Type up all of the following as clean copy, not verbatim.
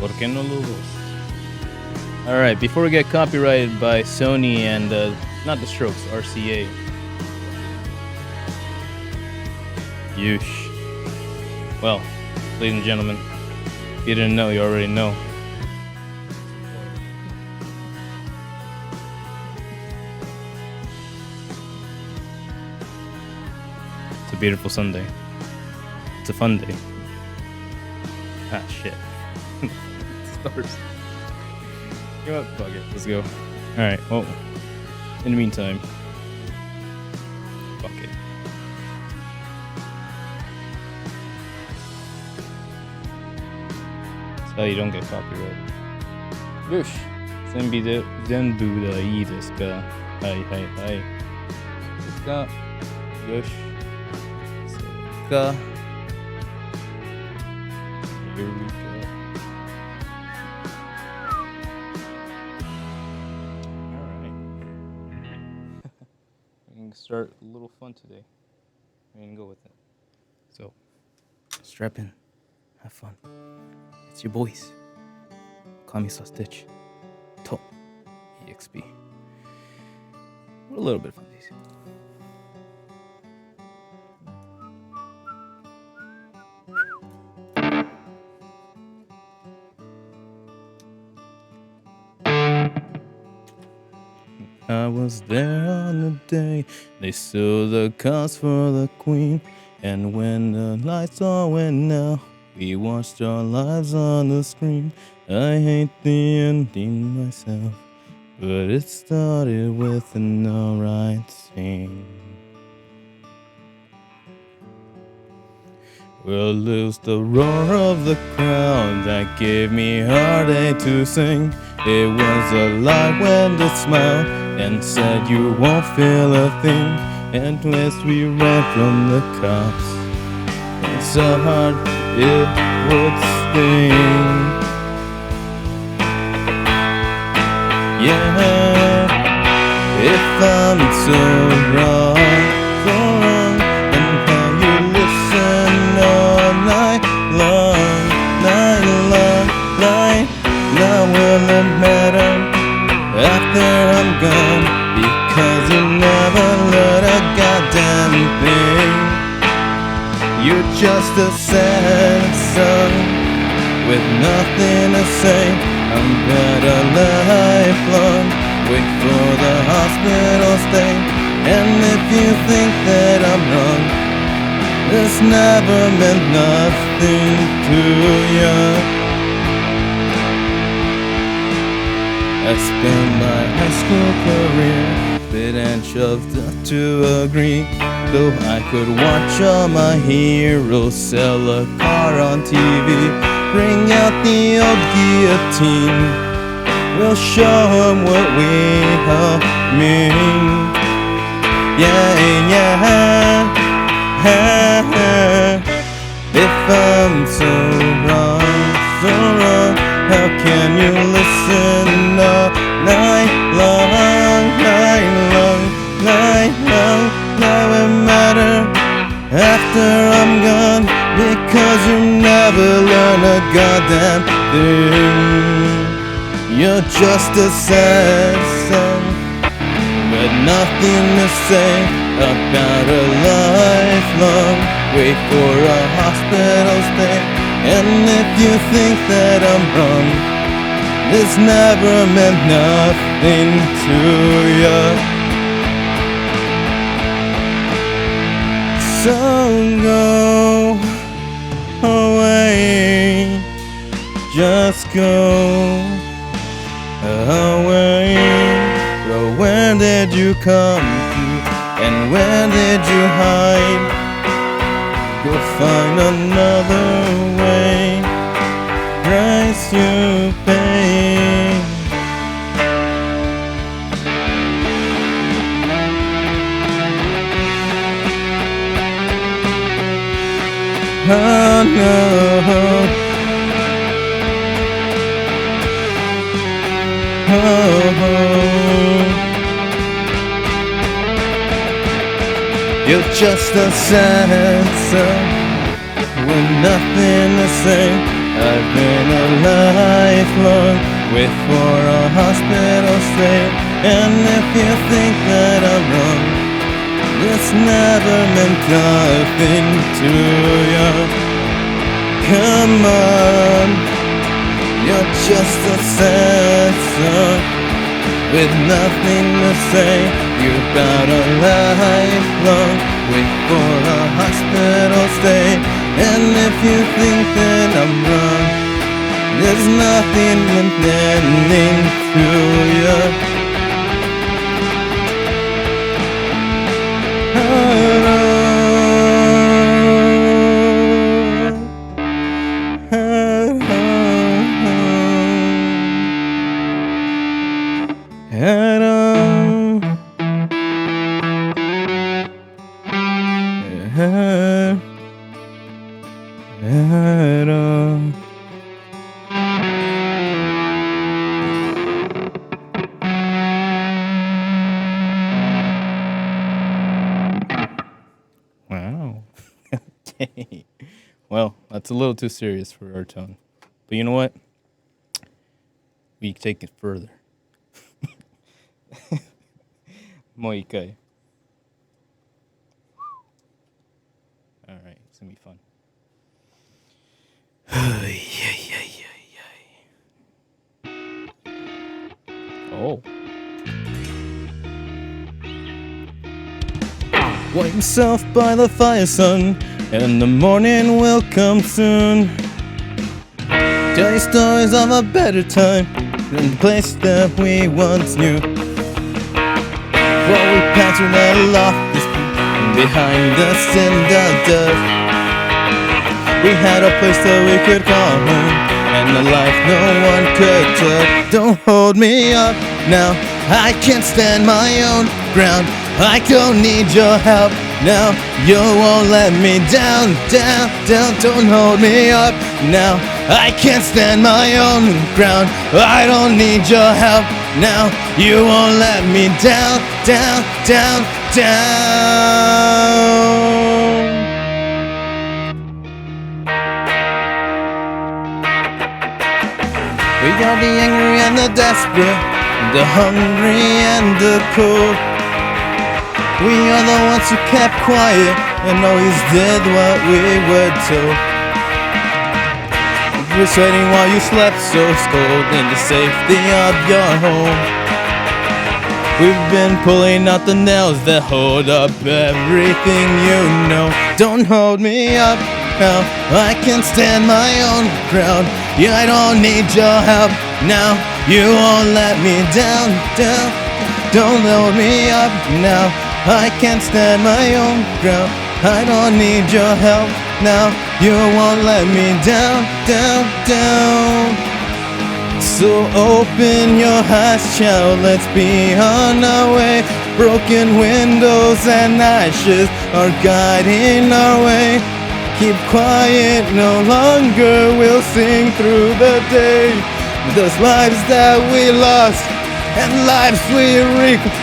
¿Por qué no los dos? Alright, before we get copyrighted by Sony and, not the Strokes, RCA. Yeesh. Well, ladies and gentlemen, if you didn't know, you already know. It's a beautiful Sunday. It's a fun day. Ah, shit. Stars. You know what? Fuck it. Let's go. Alright, well, in the meantime, fuck it. That's how you don't get copyright. Yosh! Zenbu da ii desu ka? Hai, hai, hai. Desu ka? Yosh. So ka. Here we go. Start a little fun today. We're gonna go with it. So, strap in, have fun. It's your boys. Ookami Stitch. To EXP. A little bit of fun these. I was there on the day they stole the cars for the queen. And when the lights all went out, we watched our lives on the screen. I hate the ending myself, but it started with an alright scene. We'll lose the roar of the crowd that gave me heartache to sing. It was a lie when they smiled and said you won't feel a thing. And as we ran from the cops, it's so hard it would sting. Yeah, if I'm so wrong, and how you listen all night long, now will it matter after I'm gone? Because you never learn a goddamn thing. You're just a sad song with nothing to say. I'm better lifelong, wait for the hospital stay. And if you think that I'm wrong, it's never meant nothing to you. I spent my high school career bit and shoved up to agree. Though I could watch all my heroes sell a car on TV, bring out the old guillotine, we'll show them what we all mean. Yeah, if I'm so wrong, how can you listen all night long? Now it matter after I'm gone, because you never learn a goddamn thing. You're just a sad song with nothing to say about a lifelong wait for a hospital stay. And if you think that I'm wrong, it's never meant nothing to you. So go away, just go away. But where did you come to, and where did you hide? Go find another way, price you pay. Oh no, you're just a sad song with nothing to say I've been a lifelong wait for a hospital stay. And if you think that I'm wrong, it's never meant nothing to you. Come on, you're just a sad song with nothing to say. You're about a lifelong wait for a hospital stay. And if you think that I'm wrong, there's nothing intending to you. Wow. Okay. Well, that's a little too serious for our tone. But you know what? We can take it further. Musica. All right, it's gonna be fun. Oh. Warm himself by the fire, son, and the morning will come soon. Tell you stories of a better time than the place that we once knew. While we patterned our lofty behind us in the dust, we had a place that we could call home, and a life no one could touch. Don't hold me up now, I can't stand my own ground. I don't need your help now, you won't let me down, down, down. Don't hold me up now, I can't stand my own ground. I don't need your help now, you won't let me down, down, down, down. We are the angry and the desperate, the hungry and the cold. We are the ones who kept quiet and always did what we were told. We were sweating while you slept so cold in the safety of your home. We've been pulling out the nails that hold up everything you know. Don't hold me up now, I can stand my own ground. Yeah, I don't need your help now, you won't let me down, down. Don't hold me up now, I can't stand my own ground. I don't need your help now, you won't let me down, down, down. So open your eyes, child, let's be on our way. Broken windows and ashes are guiding our way. Keep quiet, no longer we'll sing through the day. Those lives that we lost and lives we reclaim.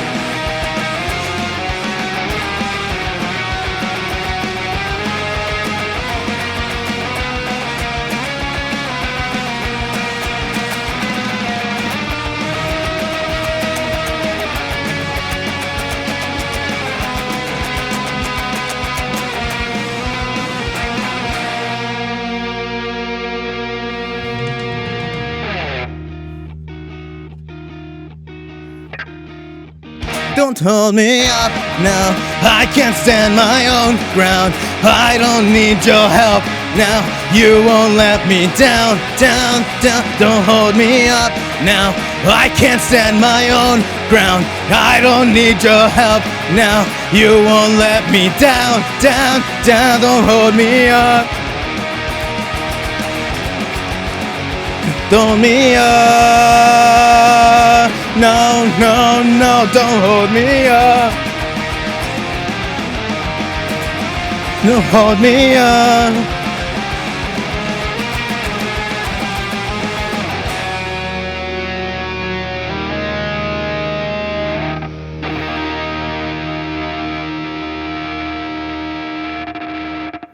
Don't hold me up now, I can't stand my own ground. I don't need your help now, you won't let me down, down, down. Don't hold me up now, I can't stand my own ground. I don't need your help now, you won't let me down, down, down. Don't hold me up. Don't hold me up. No, no, no, don't hold me up. Don't hold me up.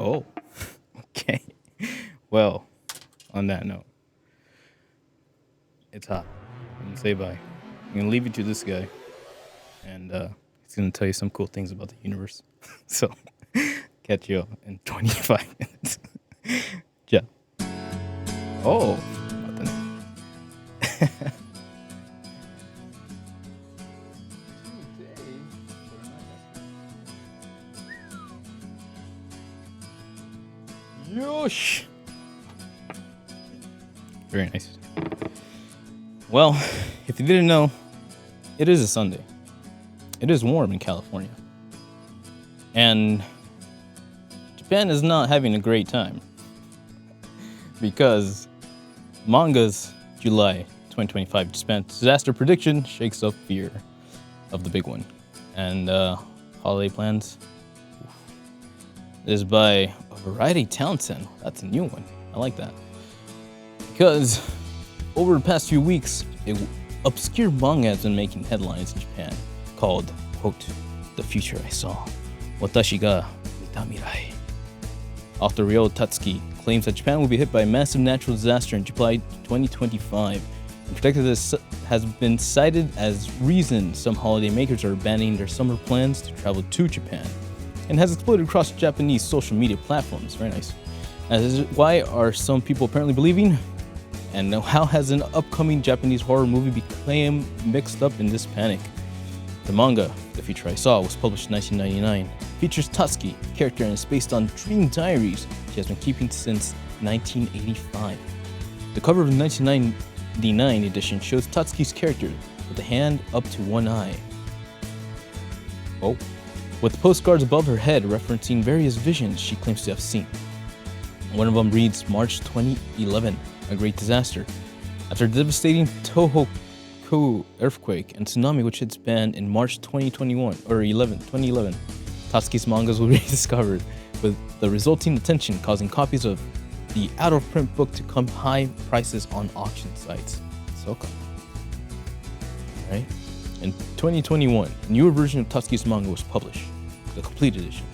Oh, okay. Well, on that note, it's hot. I'm gonna say bye. I'm gonna leave you to this guy, and he's gonna tell you some cool things about the universe. So, catch you in 25 minutes. Yeah. Oh, nothing. Yosh. Very nice. Well, if you didn't know, it is a Sunday. It is warm in California. And Japan is not having a great time. Because manga's July 2025 Japan disaster prediction shakes up fear of the big one. And holiday plans is by a Variety Townsend. That's a new one. I like that. Because over the past few weeks, an obscure manga has been making headlines in Japan called, quote, The Future I Saw, Watashi ga mita mirai. Author Ryo Tatsuki claims that Japan will be hit by a massive natural disaster in July 2025, and predicted this has been cited as reason some holiday makers are abandoning their summer plans to travel to Japan, and has exploded across Japanese social media platforms. Very nice. As why are some people apparently believing? And how has an upcoming Japanese horror movie become mixed up in this panic? The manga, The Future I Saw, was published in 1999. Features Tatsuki, a character, and is based on dream diaries she has been keeping since 1985. The cover of the 1999 edition shows Tatsuki's character with a hand up to one eye. Oh. With postcards above her head referencing various visions she claims to have seen. One of them reads, March 2011. A great disaster. After the devastating Tohoku earthquake and tsunami which hit Japan in March 2011, Tatsuki's mangas were rediscovered, with the resulting attention causing copies of the out-of-print book to come high prices on auction sites. So come. Right? In 2021, a newer version of Tatsuki's manga was published, the complete edition.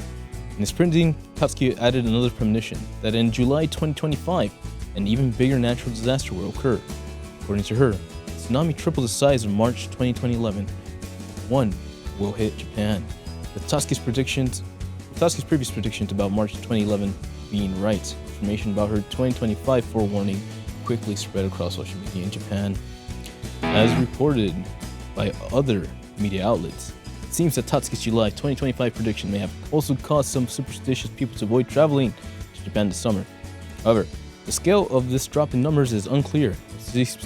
In its printing, Tatsuki added another premonition that in July 2025, an even bigger natural disaster will occur. According to her, the tsunami tripled the size of March 2011. One will hit Japan. With Tatsuki's previous predictions about March 2011 being right, information about her 2025 forewarning quickly spread across social media in Japan. As reported by other media outlets, it seems that Tatsuki's July 2025 prediction may have also caused some superstitious people to avoid traveling to Japan this summer. However, the scale of this drop in numbers is unclear. It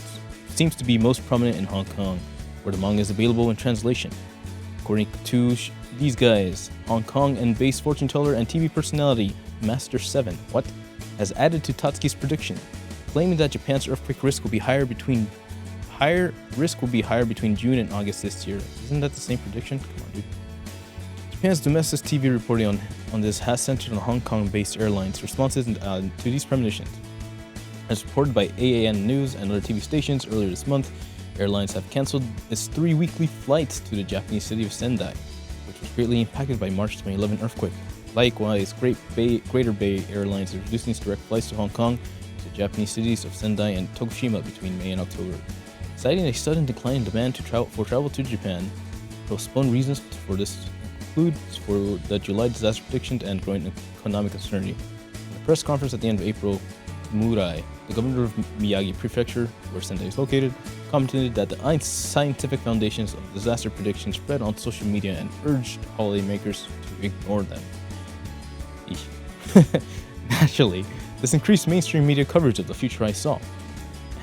seems to be most prominent in Hong Kong, where the manga is available in translation. According to these guys, Hong Kong and based fortune teller and TV personality Master 7 has added to Tatsuki's prediction, claiming that Japan's earthquake risk will be higher between June and August this year. Isn't that the same prediction? Come on, dude. Japan's domestic TV reporting on this has centered on Hong Kong-based airlines' responses to these premonitions. As reported by AAN News and other TV stations earlier this month, airlines have canceled its 3 weekly flights to the Japanese city of Sendai, which was greatly impacted by March 2011 earthquake. Likewise, Greater Bay Airlines is reducing its direct flights to Hong Kong to the Japanese cities of Sendai and Tokushima between May and October, citing a sudden decline in demand for travel to Japan. Postponed reasons for this include for the July disaster predictions and growing economic uncertainty. In a press conference at the end of April, Murai, the governor of Miyagi Prefecture, where Sendai is located, commented that the unscientific foundations of disaster predictions spread on social media and urged holidaymakers to ignore them. Naturally, this increased mainstream media coverage of The Future I Saw,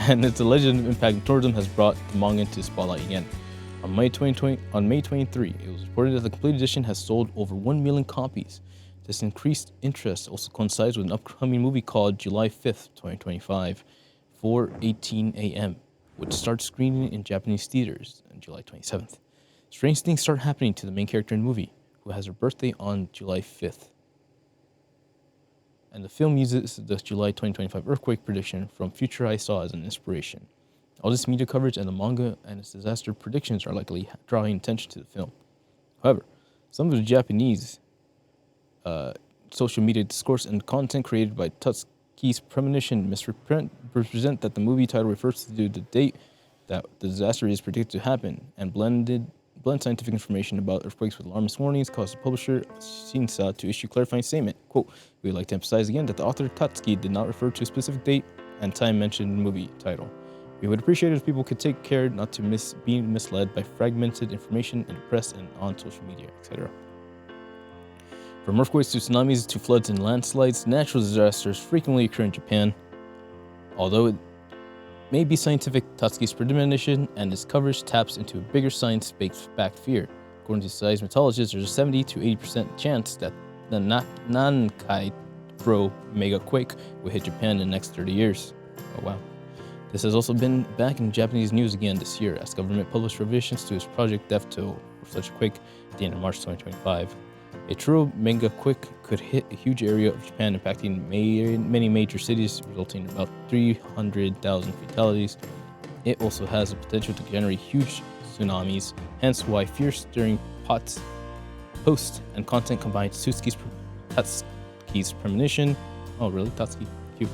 and its alleged impact on tourism has brought the manga into the spotlight again. On May 23, it was reported that the complete edition has sold over 1 million copies. This increased interest also coincides with an upcoming movie called July 5th, 2025, 4:18 a.m., which starts screening in Japanese theaters on July 27th. Strange things start happening to the main character in the movie, who has her birthday on July 5th. And the film uses the July 2025 earthquake prediction from Future I Saw as an inspiration. All this media coverage and the manga and its disaster predictions are likely drawing attention to the film. However, some of the Japanese social media discourse and content created by Tatsuki's premonition misrepresent that the movie title refers to the date that the disaster is predicted to happen, and blend scientific information about earthquakes with alarmist warnings caused the publisher Insta to issue clarifying statement. Quote, "We would like to emphasize again that the author Tatsuki did not refer to a specific date and time mentioned in the movie title. We would appreciate it if people could take care not to be misled by fragmented information in the press and on social media, etc." From earthquakes to tsunamis to floods and landslides, natural disasters frequently occur in Japan. Although it may be scientific, Tatsuki's premonition and its coverage taps into a bigger science-backed fear. According to seismologists, there's a 70 to 80% chance that the Nankai Pro mega quake will hit Japan in the next 30 years. Oh wow. This has also been back in Japanese news again this year, as government published revisions to its Project Death Toll for such a quake at the end of March 2025. A true mega quake could hit a huge area of Japan, impacting many major cities, resulting in about 300,000 fatalities. It also has the potential to generate huge tsunamis, hence why fear-stirring posts and content combines Tatsuki's premonition. Oh really, Tatsuki? Cute.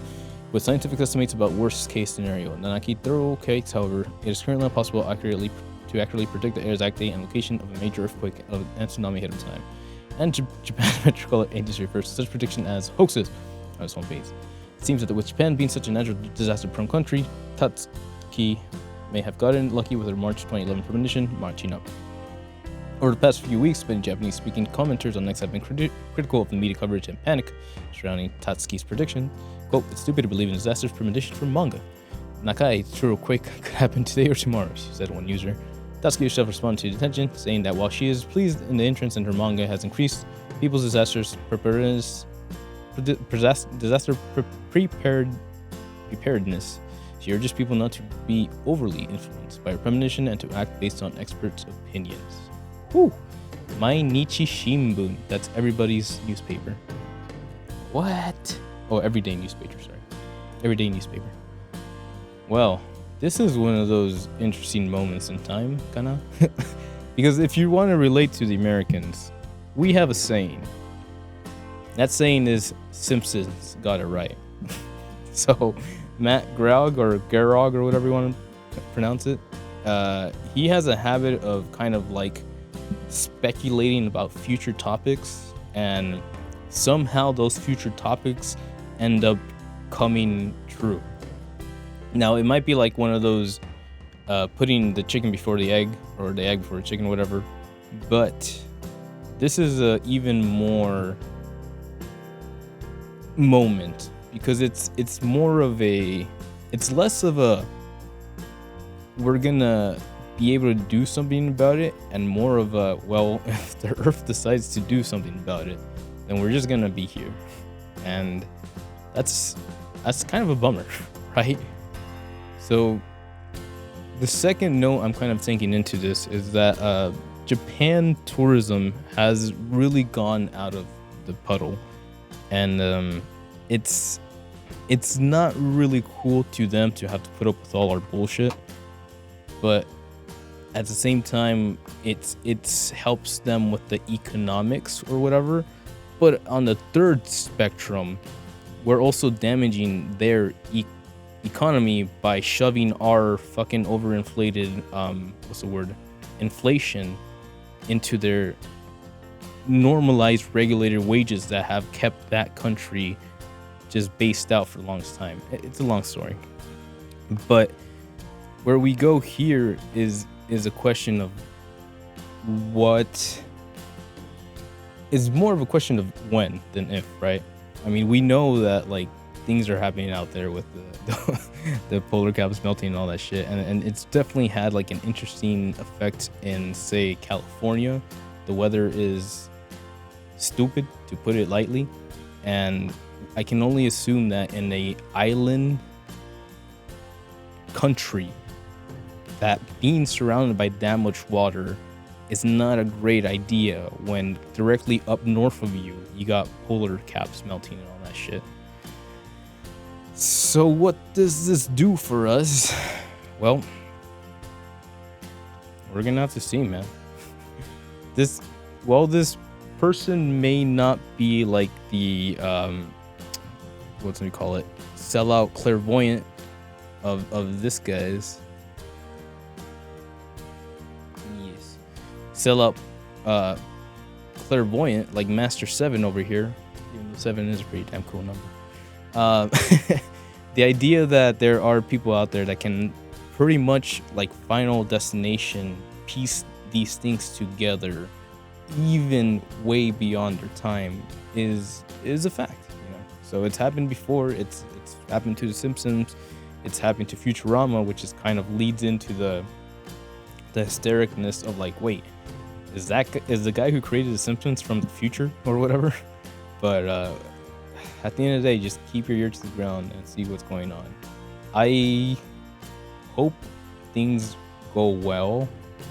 With scientific estimates about worst-case scenario. Nanaki thorough quakes, however, it is currently impossible to accurately predict the exact date and location of a major earthquake and tsunami ahead of time. And Japan's meteorological agency refers to such prediction as hoaxes on its homepage. It seems that with Japan being such a natural disaster-prone country, Tatsuki may have gotten lucky with her March 2011 premonition marching up. Over the past few weeks, many Japanese-speaking commenters on X have been critical of the media coverage and panic surrounding Tatsuki's prediction. Quote, "It's stupid to believe in disaster's premonition from manga. Nakai true quake could happen today or tomorrow," said one user. Tatsuki herself responded to the attention, saying that while she is pleased in the interest in her manga has increased people's disaster preparedness, she urges people not to be overly influenced by her premonition and to act based on experts' opinions. Whew. Mainichi Shimbun. That's everybody's newspaper. What? Oh, everyday newspaper, sorry. Everyday newspaper. Well, this is one of those interesting moments in time, kinda. Because if you want to relate to the Americans, we have a saying. That saying is, Simpsons got it right. So, Matt Graug, or Garog, or whatever you want to pronounce it, he has a habit of kind of like speculating about future topics, and somehow those future topics end up coming true. Now, it might be like one of those putting the chicken before the egg, or the egg before the chicken, whatever, but this is a even more moment, because it's more of a, it's less of a we're gonna be able to do something about it, and more of a, well, if the earth decides to do something about it, then we're just gonna be here. And that's kind of a bummer, right? So the second note I'm kind of thinking into this is that Japan tourism has really gone out of the puddle, and it's not really cool to them to have to put up with all our bullshit, but at the same time it's helps them with the economics or whatever. But on the third spectrum, we're also damaging their economy by shoving our fucking overinflated inflation into their normalized regulated wages that have kept that country just based out for the longest time. It's a long story, but where we go here is a question of what is more of a question of when than if, right? I mean, we know that like things are happening out there with the polar caps melting and all that shit, and it's definitely had like an interesting effect in, say, California. The weather is stupid, to put it lightly, and I can only assume that in a island country, that being surrounded by that much water is not a great idea when directly up north of you got polar caps melting and all that shit. So what does this do for us? Well, we're gonna have to see, man. This person may not be like the what's we call it, sellout clairvoyant of this guy's. Yes. Sellout clairvoyant like Master 7 over here. Even though 7 is a pretty damn cool number. The idea that there are people out there that can pretty much like Final Destination piece these things together even way beyond their time is a fact, you know. So it's happened before. It's happened to The Simpsons. It's happened to Futurama, which is kind of leads into the hystericness of like, wait, is the guy who created The Simpsons from the future or whatever? But at the end of the day, just keep your ear to the ground and see what's going on. I hope things go well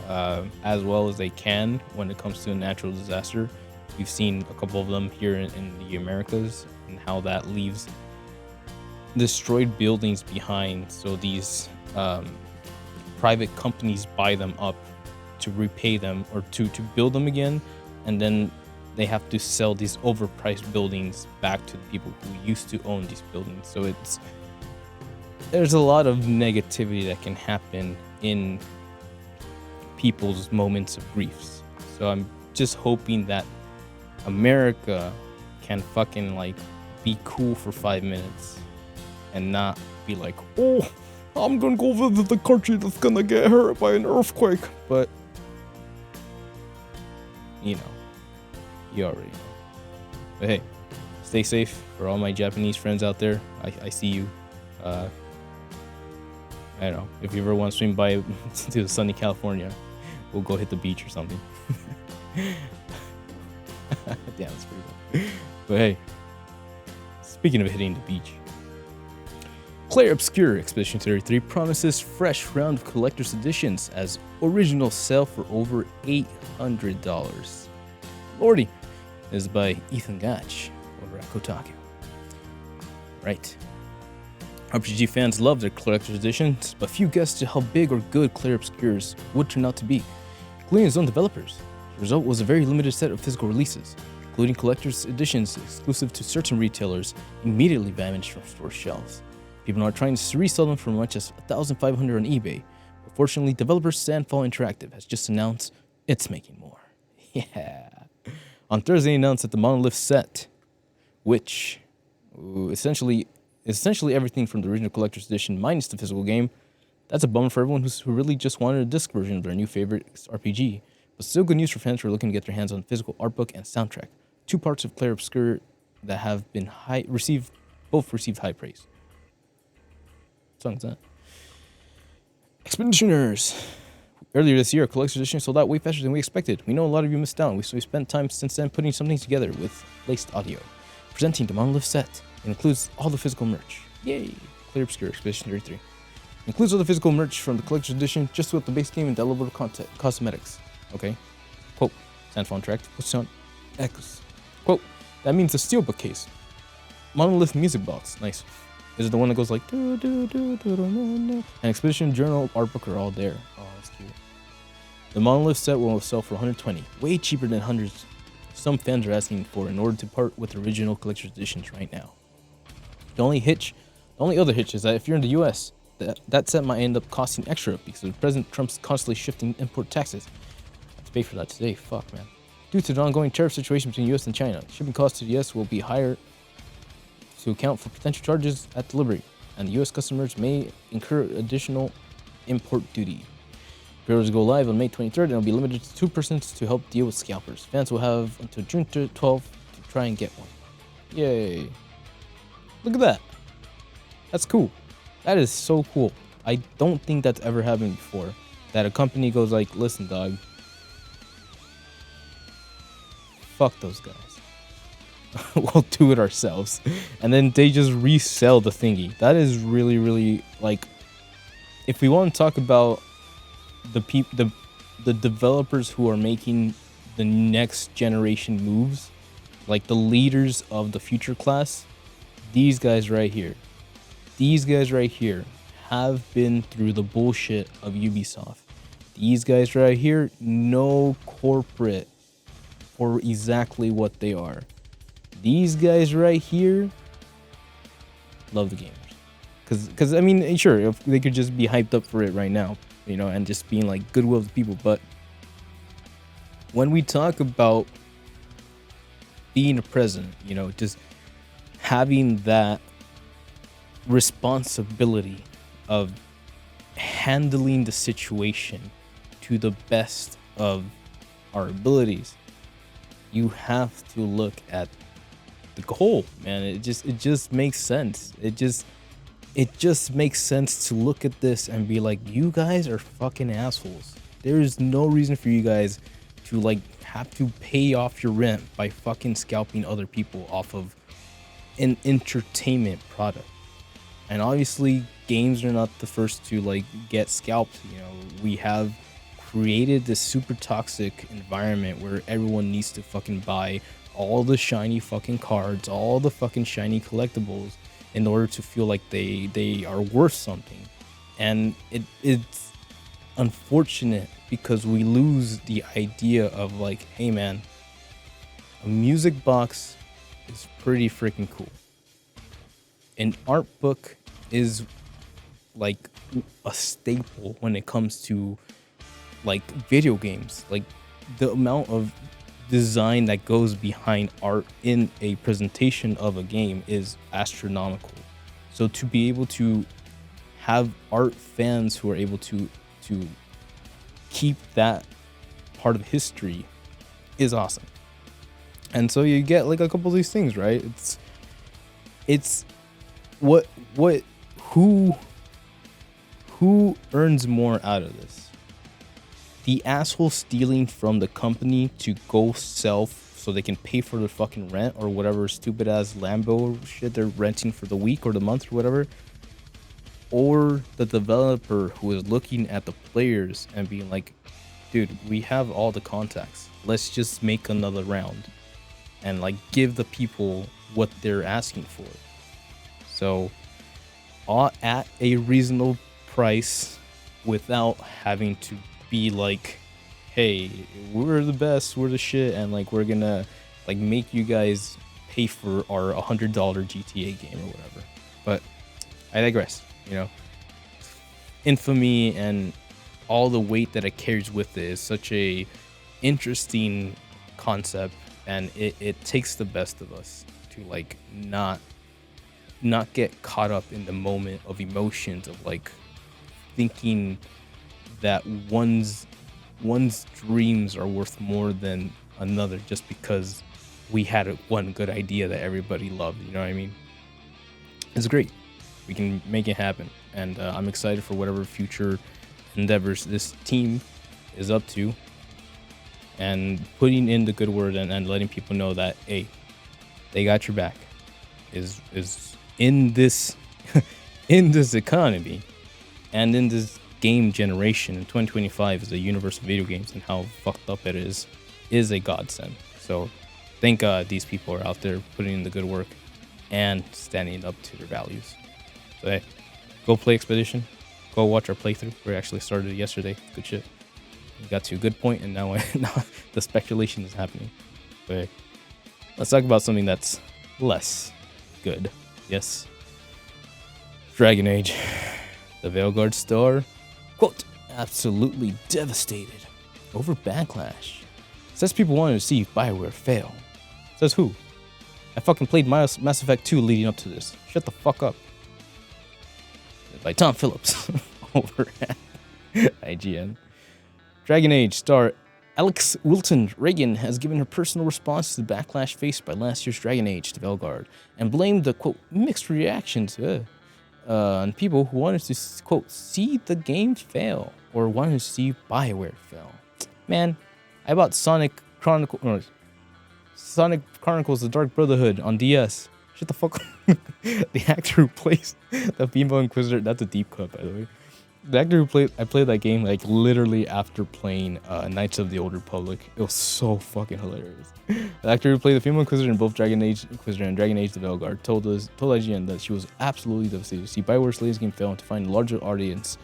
as they can when it comes to a natural disaster. We've seen a couple of them here in the Americas and how that leaves destroyed buildings behind. So these private companies buy them up to repay them or to build them again, and then they have to sell these overpriced buildings back to the people who used to own these buildings. So there's a lot of negativity that can happen in people's moments of griefs. So I'm just hoping that America can fucking like be cool for 5 minutes and not be like, oh, I'm gonna go visit the country that's gonna get hurt by an earthquake. But you know, you already know. But hey, stay safe for all my Japanese friends out there. I see you. I don't know, if you ever want to swing by to sunny California, we'll go hit the beach or something. Damn, that's pretty cool. But hey, speaking of hitting the beach, Clair Obscur Expedition 33 promises fresh round of collector's editions as original sell for over $800. Lordy, this is by Ethan Gotch over at Kotaku. Right. RPG fans love their collector's editions, but few guessed how big or good Clair Obscurs would turn out to be, including its own developers. The result was a very limited set of physical releases, including collector's editions exclusive to certain retailers, immediately vanished from store shelves. People are trying to resell them for as much as $1,500 on eBay, but fortunately, developer Sandfall Interactive has just announced it's making more. Yeah. On Thursday, announced that the Monolith set, which essentially everything from the original collector's edition minus the physical game, that's a bummer for everyone who really just wanted a disc version of their new favorite RPG, but still good news for fans who are looking to get their hands on physical art book and soundtrack, two parts of Clair Obscur that have been received high praise. What song's that? Expeditioners. Earlier this year, a collector's edition sold out way faster than we expected. We know a lot of you missed out, so we spent time since then putting something together with Laced Audio. Presenting the Monolith set. It includes all the physical merch. Yay! Clair Obscur Expedition 33. Includes all the physical merch from the collector's edition, just with the base game and downloadable cosmetics. Okay? Quote, Sandfall Interactive puts on X. Quote, that means a steelbook case. Monolith music box. Nice. Is it the one that goes like do do do do do do? And Expedition Journal art book are all there. Oh, that's cute. The Monolith set will sell for $120, way cheaper than hundreds some fans are asking for in order to part with original collector's editions right now. The only other hitch is that if you're in the US, that set might end up costing extra because President Trump's constantly shifting import taxes. I have to pay for that today. Fuck, man. Due to the ongoing tariff situation between US and China, shipping costs to the US will be higher to account for potential charges at delivery, and the US customers may incur additional import duty. Pre-orders go live on May 23rd and will be limited to 2 persons to help deal with scalpers. Fans will have until June 12th to try and get one. Yay. Look at that. That's cool. That is so cool. I don't think that's ever happened before. That a company goes like, listen, dog. Fuck those guys. We'll do it ourselves. And then they just resell the thingy. That is really, really, like, if we want to talk about the developers who are making the next generation moves, like the leaders of the future class, these guys right here have been through the bullshit of Ubisoft. These guys right here know corporate for exactly what they are. These guys right here love the gamers. Because I mean, sure, if they could just be hyped up for it right now, you know, and just being like goodwill to people. But when we talk about being a president, you know, just having that responsibility of handling the situation to the best of our abilities, you have to look at the goal, man. It just makes sense. It just makes sense to look at this and be like, you guys are fucking assholes. There is no reason for you guys to like have to pay off your rent by fucking scalping other people off of an entertainment product. And obviously games are not the first to like get scalped. You know, we have created this super toxic environment where everyone needs to fucking buy all the shiny fucking cards, all the fucking shiny collectibles in order to feel like they are worth something. And it's unfortunate because we lose the idea of like, hey man, a music box is pretty freaking cool. An art book is like a staple when it comes to like video games. Like the amount of design that goes behind art in a presentation of a game is astronomical. So to be able to have art fans who are able to keep that part of history is awesome. And so you get like a couple of these things, right? It's who earns more out of this? The asshole stealing from the company to go sell so they can pay for their fucking rent or whatever stupid ass Lambo shit they're renting for the week or the month or whatever, or the developer who is looking at the players and being like, dude, we have all the contacts, let's just make another round and like give the people what they're asking for. So at a reasonable price without having to be like, hey, we're the best, we're the shit, and like we're gonna like make you guys pay for our $100 GTA game or whatever. But I digress. You know, infamy and all the weight that it carries with it is such a interesting concept, and it takes the best of us to like not get caught up in the moment of emotions of like thinking that one's dreams are worth more than another just because we had one good idea that everybody loved. You know what I mean? It's great. We can make it happen, and I'm excited for whatever future endeavors this team is up to, and putting in the good word and letting people know that, hey, they got your back is in this in this economy and in this game generation in 2025 is the universe of video games and how fucked up it is a godsend. So thank God these people are out there putting in the good work and standing up to their values. So hey, go play Expedition, go watch our playthrough. We actually started it yesterday. Good shit. We got to a good point, and now the speculation is happening. But hey, let's talk about something that's less good. Yes, Dragon Age. The Veilguard star, quote, absolutely devastated over backlash. Says people wanted to see BioWare fail. Says who? I fucking played Mass Effect 2 leading up to this. Shut the fuck up. By Tom Phillips over at IGN. Dragon Age star Alex Wilton Reagan has given her personal response to the backlash faced by last year's Dragon Age to Veilguard and blamed the, quote, mixed reactions on people who wanted to, quote, see the game fail or wanted to see BioWare fail. Man, I bought Sonic Chronicles The Dark Brotherhood on DS. Shut the fuck up. The actor who plays the female Inquisitor, that's a deep cut, by the way. The actor who I played that game like literally after playing Knights of the Old Republic. It was so fucking hilarious. The actor who played the female Inquisitor in both Dragon Age Inquisitor and Dragon Age the Veilguard told IGN that she was absolutely devastated to see BioWare's latest game fail and to find a larger audience.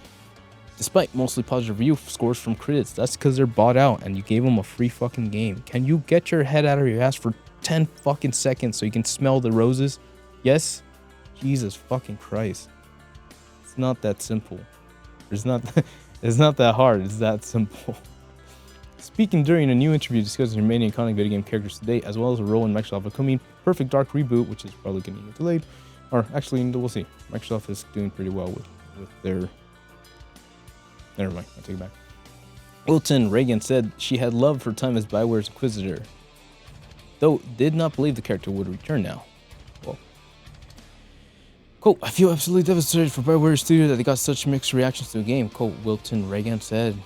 Despite mostly positive review scores from critics, that's because they're bought out and you gave them a free fucking game. Can you get your head out of your ass for 10 fucking seconds so you can smell the roses? Yes? Jesus fucking Christ. It's not that simple. It's not that hard. It's that simple. Speaking during a new interview discussing remaining iconic video game characters today, as well as a role in Microsoft's upcoming Perfect Dark reboot, which is probably going to get delayed. Or actually, we'll see. Microsoft is doing pretty well with their... Never mind, I'll take it back. Wilton Reagan said she had loved her time as BioWare's Inquisitor, though did not believe the character would return now. Well, quote, I feel absolutely devastated for BioWare Studio that they got such mixed reactions to the game, quote, Wilton Reagan said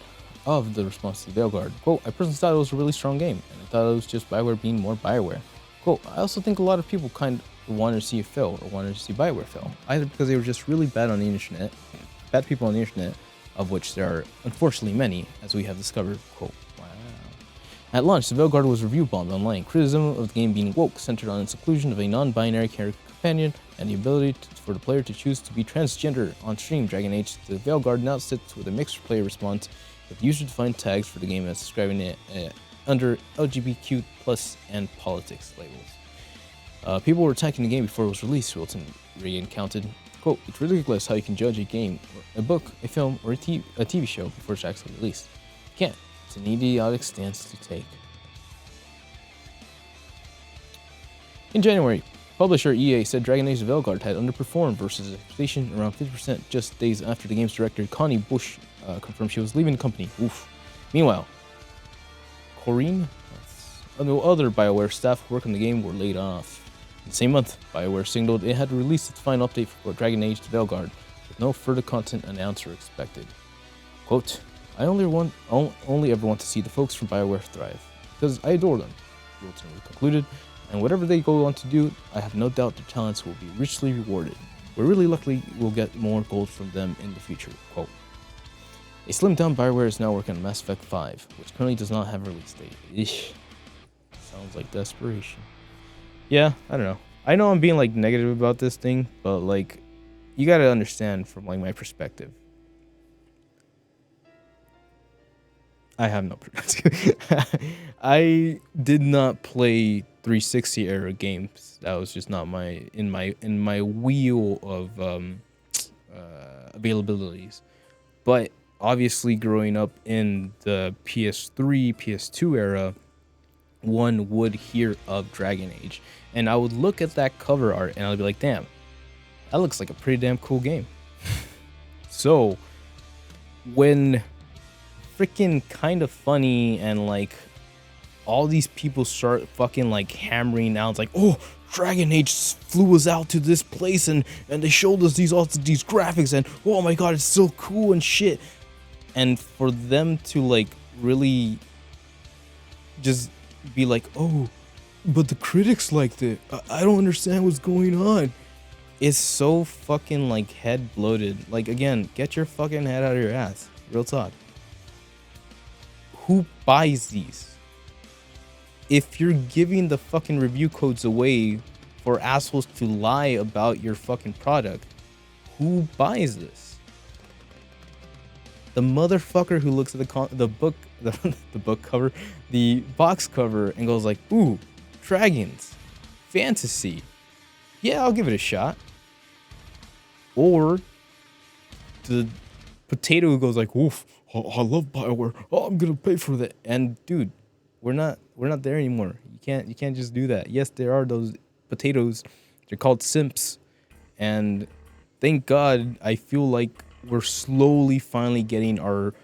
of the response to Veilguard. Quote, I personally thought it was a really strong game, and I thought it was just BioWare being more BioWare. Quote, I also think a lot of people kind of wanted to see it fail, or wanted to see BioWare fail, either because they were just really bad on the internet, bad people on the internet, of which there are unfortunately many, as we have discovered. Quote, wow. At launch, the Veilguard was review bombed online. Criticism of the game being woke centered on its inclusion of a non-binary character companion and the ability for the player to choose to be transgender. On stream, Dragon Age, the Veilguard now sits with a mixed player response, with user-defined tags for the game as describing it under LGBTQ+ and politics labels. People were attacking the game before it was released, Wilton Reagan counted. Quote, it's ridiculous how you can judge a game, or a book, a film, or a TV show before it's actually released. You can't. It's an idiotic stance to take. In January, publisher EA said Dragon Age: The Veilguard had underperformed versus expectation around 50% just days after the game's director Connie Bush confirmed she was leaving the company. Oof. Meanwhile, Corrine, other BioWare staff who work on the game were laid off. In the same month, BioWare signaled it had released its final update for Dragon Age: The Veilguard, with no further content announced or expected. Quote, I only ever want to see the folks from BioWare thrive, because I adore them, Wilton concluded, and whatever they go on to do, I have no doubt their talents will be richly rewarded. We're really lucky we'll get more gold from them in the future. Quote, a slimmed-down BioWare is now working on Mass Effect 5, which currently does not have a release date. Eesh. Sounds like desperation. Yeah, I don't know. I know I'm being like negative about this thing, but like, you gotta understand from like my perspective. I have no perspective. I did not play 360 era games. That was just not in my wheel of availabilities. But obviously, growing up in the PS3, PS2 era, one would hear of Dragon Age, and I would look at that cover art and I'd be like, damn, that looks like a pretty damn cool game. So when freaking Kind of Funny and like all these people start fucking like hammering out, it's like, oh, Dragon Age flew us out to this place and they showed us these graphics and oh my god, it's so cool and shit. And for them to like really just be like, oh, but the critics liked it. I don't understand what's going on. It's so fucking like head bloated. Like, again, get your fucking head out of your ass. Real talk. Who buys these? If you're giving the fucking review codes away for assholes to lie about your fucking product, who buys this? The motherfucker who looks at the book cover, the box cover, and goes like, ooh, dragons, fantasy, yeah, I'll give it a shot. Or the potato who goes like, oof, I love BioWare, oh, I'm gonna pay for that. And dude, we're not there anymore. You can't just do that. Yes, there are those potatoes, they're called simps, and thank God I feel like we're slowly finally getting our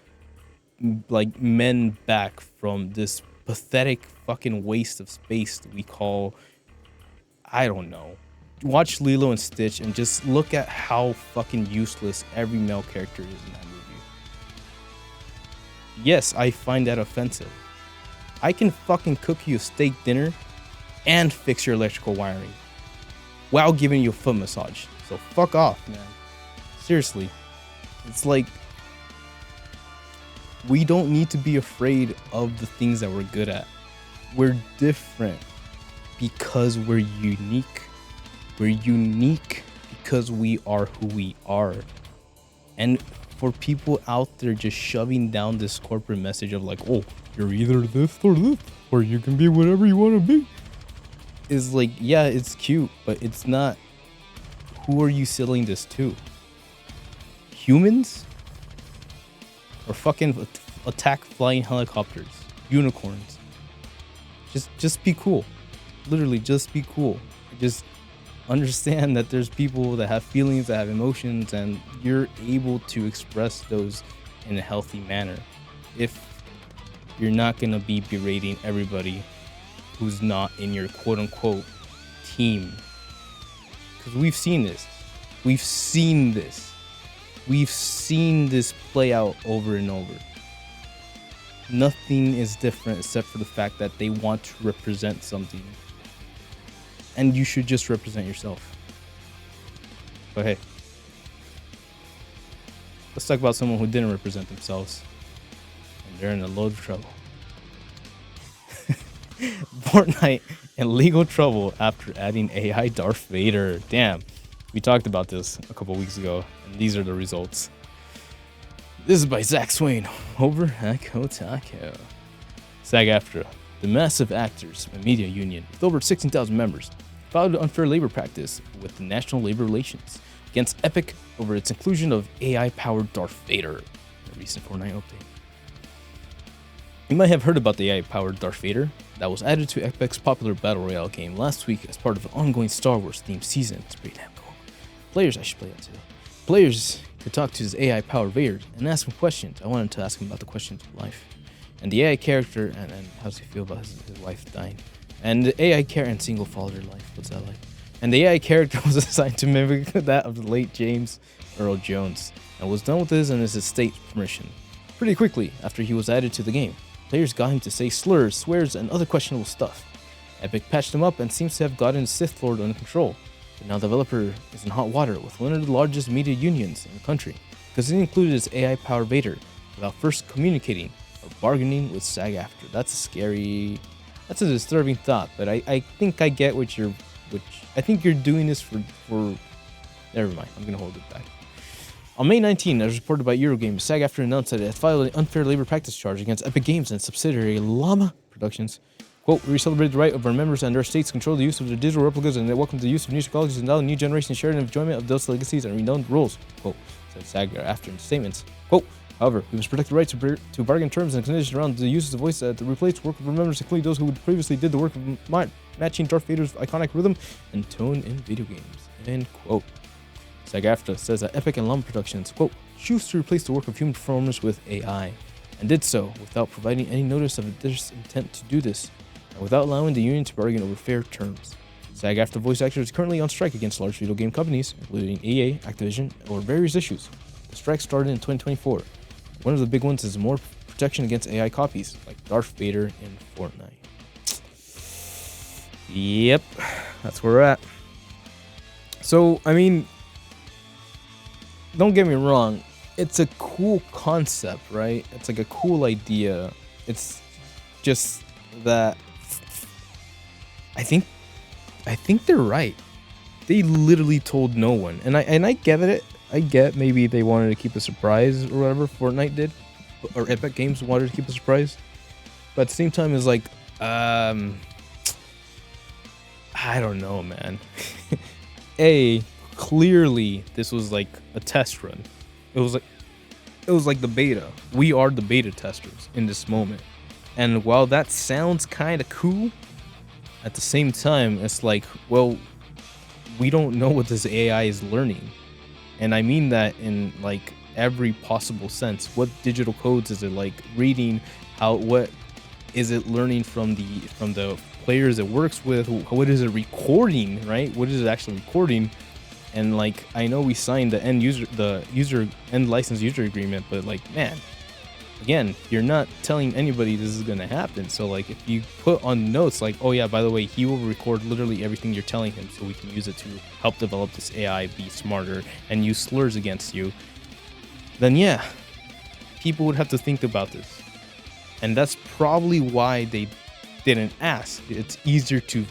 like men back from this pathetic fucking waste of space that we call, I don't know. Watch Lilo and Stitch and just look at how fucking useless every male character is in that movie. Yes, I find that offensive. I can fucking cook you a steak dinner and fix your electrical wiring while giving you a foot massage. So fuck off, man. Seriously. It's like, we don't need to be afraid of the things that we're good at. We're different because we're unique. We're unique because we are who we are. And for people out there just shoving down this corporate message of like, oh, you're either this, or you can be whatever you want to be, is like, yeah, it's cute, but it's not who are you selling this to? Humans? Or fucking attack flying helicopters, unicorns? Just be cool. Literally, just be cool. Just understand that there's people that have feelings, that have emotions, and you're able to express those in a healthy manner. If you're not gonna be berating everybody who's not in your quote-unquote team. Because we've seen this. We've seen this play out over and over. Nothing is different except for the fact that they want to represent something. And you should just represent yourself. But hey, let's talk about someone who didn't represent themselves. And they're in a load of trouble. Fortnite in legal trouble after adding AI Darth Vader. Damn, we talked about this a couple weeks ago, and these are the results. This is by Zach Swain over at Kotaku. SAG-AFTRA, the massive actors and media union with over 16,000 members, filed an unfair labor practice with the National Labor Relations against Epic over its inclusion of AI-powered Darth Vader in a recent Fortnite update. You might have heard about the AI-powered Darth Vader that was added to Epic's popular Battle Royale game last week as part of an ongoing Star Wars themed season. It's pretty damn cool. I should play that too. Players could talk to his AI-powered Vader and ask him questions. I wanted to ask him about the questions of life. And the AI character, and how does he feel about his wife dying? And the AI character and single father life, what's that like? And the AI character was assigned to mimic that of the late James Earl Jones, and was done with this and his estate's permission pretty quickly after he was added to the game. Players got him to say slurs, swears, and other questionable stuff. Epic patched him up and seems to have gotten Sith Lord under control, but now the developer is in hot water with one of the largest media unions in the country because it included his AI-powered Vader without first communicating or bargaining with SAG-AFTRA. That's a disturbing thought, but I think I get I think you're doing this for never mind, I'm gonna hold it back. On May 19, as reported by Eurogames, SAG-AFTRA announced that it had filed an unfair labor practice charge against Epic Games and subsidiary Llama Productions. Quote, we celebrate the right of our members and our states to control the use of their digital replicas and they welcome the use of new technologies and allow the new generation to share in the enjoyment of those legacies and renowned rules. Quote, said SAG-AFTRA in statements. Quote, however, we must protect the right to bargain terms and conditions around the use of the voice to replace work of our members, including those who previously did the work of matching Darth Vader's iconic rhythm and tone in video games. End quote. SAG-AFTRA says that Epic and Llama Productions, quote, choose to replace the work of human performers with AI, and did so without providing any notice of their intent to do this, and without allowing the union to bargain over fair terms. SAG-AFTRA voice actors is currently on strike against large video game companies, including EA, Activision, over various issues. The strike started in 2024. One of the big ones is more protection against AI copies, like Darth Vader in Fortnite. Yep, that's where we're at. So, I mean, don't get me wrong, it's a cool concept, right? It's like a cool idea. It's just that I think they're right. They literally told no one, and I get it. I get maybe they wanted to keep a surprise or whatever. Fortnite did, or Epic Games wanted to keep a surprise, but at the same time, it's like, I don't know, man. Clearly this was like a test run. It was like the beta. We are the beta testers in this moment. And while that sounds kind of cool, at the same time, it's like, well, we don't know what this AI is learning. And I mean that in like every possible sense. What digital codes is it like reading? What is it learning from the players it works with? What is it recording, right? What is it actually recording? And like, I know we signed the end license user agreement, but like, man, again, you're not telling anybody this is gonna happen. So like, if you put on notes like, oh yeah, by the way, he will record literally everything you're telling him, so we can use it to help develop this AI be smarter and use slurs against you, then yeah, people would have to think about this. And that's probably why they didn't ask. It's easier to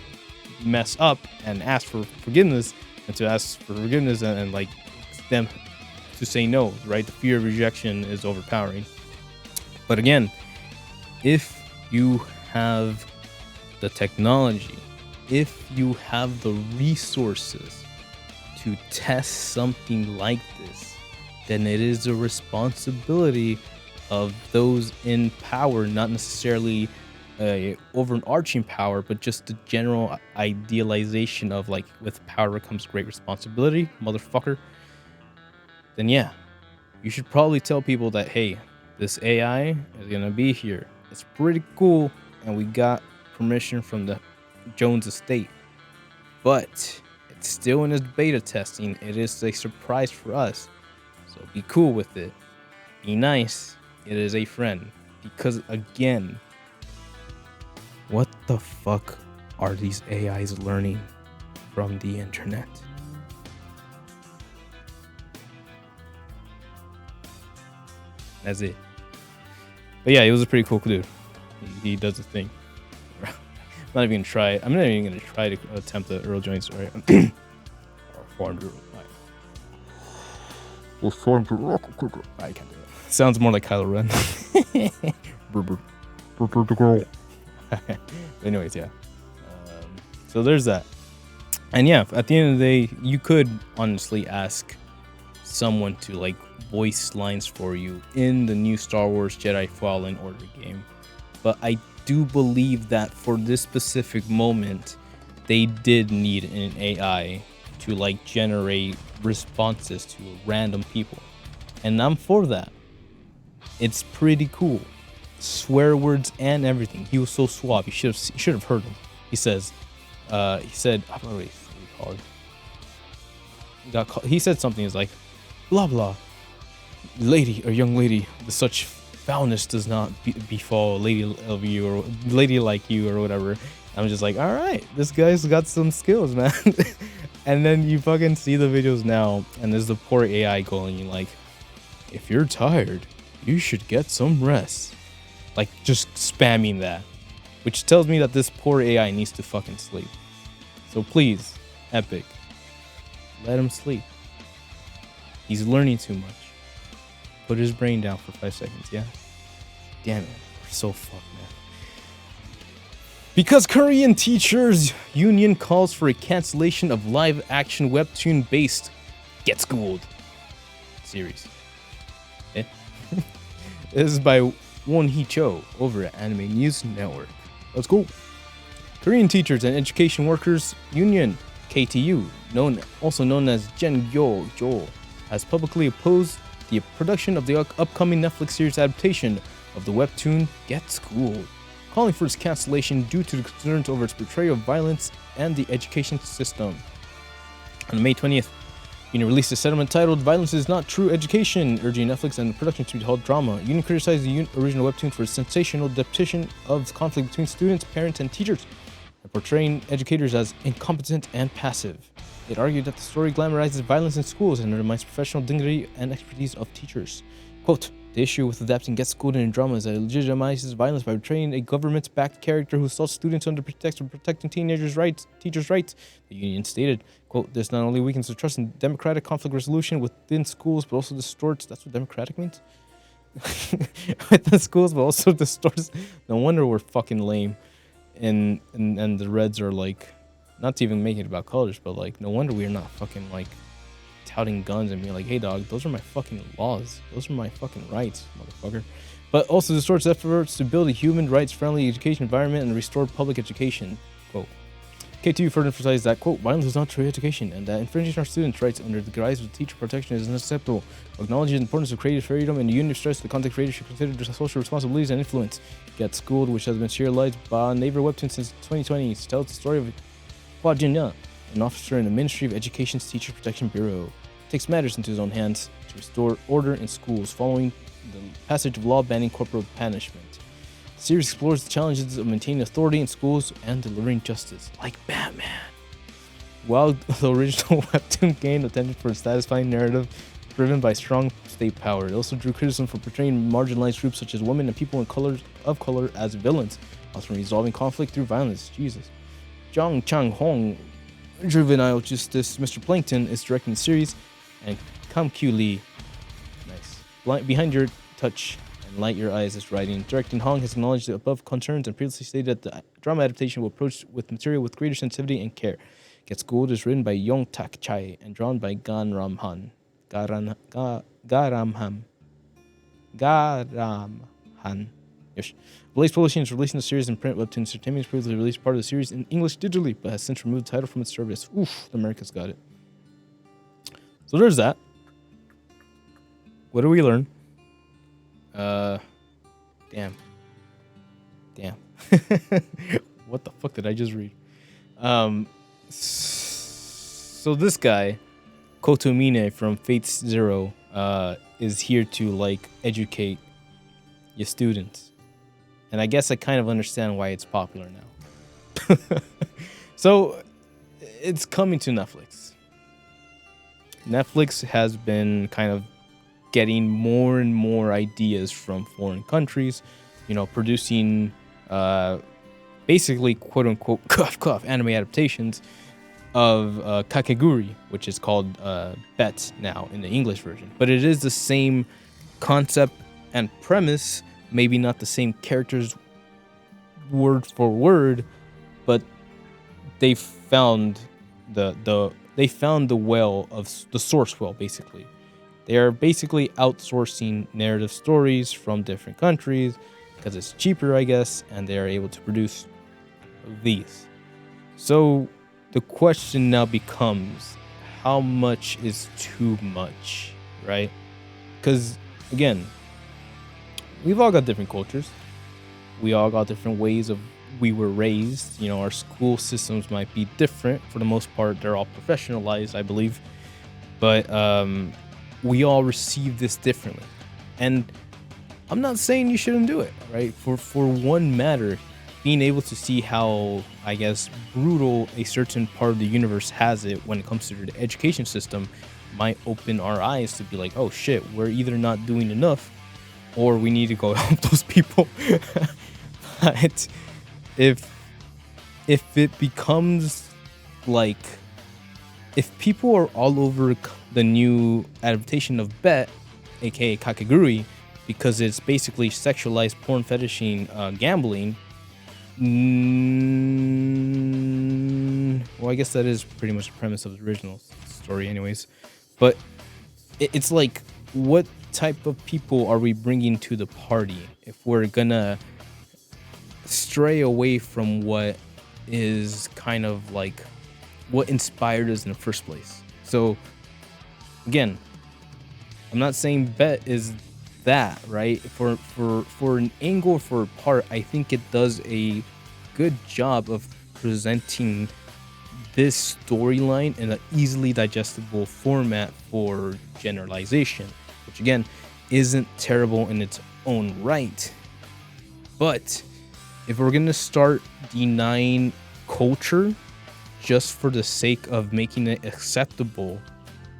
mess up and ask for forgiveness and to ask for forgiveness and like them to say no, right? The fear of rejection is overpowering. But again, if you have the technology, if you have the resources to test something like this, then it is a responsibility of those in power, not necessarily a overarching power, but just the general idealization of like, with power comes great responsibility, motherfucker. Then yeah, you should probably tell people that, hey, this AI is gonna be here. It's pretty cool, and we got permission from the Jones estate, but it's still in its beta testing. It is a surprise for us, so be cool with it. Be nice. It is a friend. Because again, what the fuck are these AIs learning from the internet? That's it. But yeah, he was a pretty cool dude. He does a thing. I'm not even gonna try it. I'm not even gonna try to attempt the Earl Jones story. I can't do it. Sounds more like Kylo Ren. Anyways, yeah. So there's that. And yeah, at the end of the day, you could honestly ask someone to like voice lines for you in the new Star Wars Jedi Fallen Order game. But I do believe that for this specific moment, they did need an AI to like generate responses to random people. And I'm for that. It's pretty cool. Swear words and everything. He was so suave. You should have heard him. He said, I don't know what he called it. He said something. He's like, blah blah. Lady or young lady, such foulness does not befall a lady of you or lady like you or whatever. I'm just like, all right, this guy's got some skills, man. And then you fucking see the videos now, and there's the poor AI going like, if you're tired, you should get some rest. Like, just spamming that. Which tells me that this poor AI needs to fucking sleep. So please, Epic, let him sleep. He's learning too much. Put his brain down for 5 seconds, yeah? Damn it, we're so fucked, man. Because Korean Teachers Union calls for a cancellation of live-action webtoon-based Get Schooled series. Eh? This is by Won Hee Cho over at Anime News Network. Let's go. Korean Teachers and Education Workers Union, KTU, also known as Jengyo, has publicly opposed the production of the upcoming Netflix series adaptation of the webtoon Get Schooled, calling for its cancellation due to the concerns over its portrayal of violence and the education system. On May 20th, Union released a settlement titled Violence is Not True Education, urging Netflix and the production to be held drama. Union criticized the original webtoon for its sensational depiction of conflict between students, parents, and teachers, and portraying educators as incompetent and passive. It argued that the story glamorizes violence in schools and undermines professional dignity and expertise of teachers. Quote, the issue with adapting Get Schooled in drama is that it legitimizes violence by portraying a government-backed character who assaults students under pretext of protecting teachers' rights, the union stated. Quote, this not only weakens the trust in democratic conflict resolution within schools, but also distorts, that's what democratic means? Within schools, but also distorts, no wonder we're fucking lame. And the Reds are like, not to even make it about colors, but like, no wonder we're not fucking like touting guns and being like, hey dog, those are my fucking laws. Those are my fucking rights, motherfucker. But also distorts efforts to build a human rights friendly education environment and restore public education. Quote. KTU further emphasized that, quote, violence is not true education and that infringing our students' rights under the guise of teacher protection is unacceptable. Acknowledging the importance of creative freedom and the union stressed the content creators should consider their social responsibilities and influence. Get Schooled, which has been serialized by Naver Webtoon since 2020, tells the story of Hua Jinya, an officer in the Ministry of Education's Teacher Protection Bureau, takes matters into his own hands to restore order in schools following the passage of law banning corporal punishment. The series explores the challenges of maintaining authority in schools and delivering justice, like Batman. While the original webtoon gained attention for its satisfying narrative driven by strong state power, it also drew criticism for portraying marginalized groups such as women and people of color as villains, also resolving conflict through violence. Jesus. Jung Chang-hong, Juvenile Justice Mr. Plankton, is directing the series, and Kam Kyu Lee, nice, Behind Your Touch and Light Your Eyes is writing. Directing Hong has acknowledged the above concerns and previously stated that the drama adaptation will approach with material with greater sensitivity and care. Gets Gold is written by Yong Tak Chai and drawn by Gan Ramhan. Garamhan. Yes. Blaze Publishing is releasing the series in print. Webtoon Entertainment is previously released part of the series in English digitally, but has since removed the title from its service. Oof, the Americans got it. So there's that. What do we learn? Damn. What the fuck did I just read? So this guy, Kotomine from Fates Zero, is here to like educate your students, and I guess I kind of understand why it's popular now. So it's coming to Netflix. Netflix has been kind of getting more and more ideas from foreign countries, producing basically quote unquote cough cough anime adaptations of Kakegurui, which is called Bet now in the English version. But it is the same concept and premise, maybe not the same characters word for word, but they found the well of the source well, basically. They are basically outsourcing narrative stories from different countries because it's cheaper, I guess, and they are able to produce these. So the question now becomes, how much is too much, right? Because, again, we've all got different cultures. We all got different ways of we were raised. Our school systems might be different. For the most part, they're all professionalized, I believe. But we all receive this differently. And I'm not saying you shouldn't do it, right? For one matter, being able to see how, I guess, brutal a certain part of the universe has it when it comes to the education system might open our eyes to be like, oh shit, we're either not doing enough or we need to go help those people. But if it becomes like, if people are all over the new adaptation of Bet, aka Kakegurui, because it's basically sexualized porn fetishing gambling, well, I guess that is pretty much the premise of the original story anyways. But it's like, what type of people are we bringing to the party if we're gonna stray away from what is kind of like what inspired us in the first place? So again, I'm not saying Bet is that, right? For an angle, for a part, I think it does a good job of presenting this storyline in an easily digestible format for generalization, which again isn't terrible in its own right. But if we're gonna start denying culture just for the sake of making it acceptable,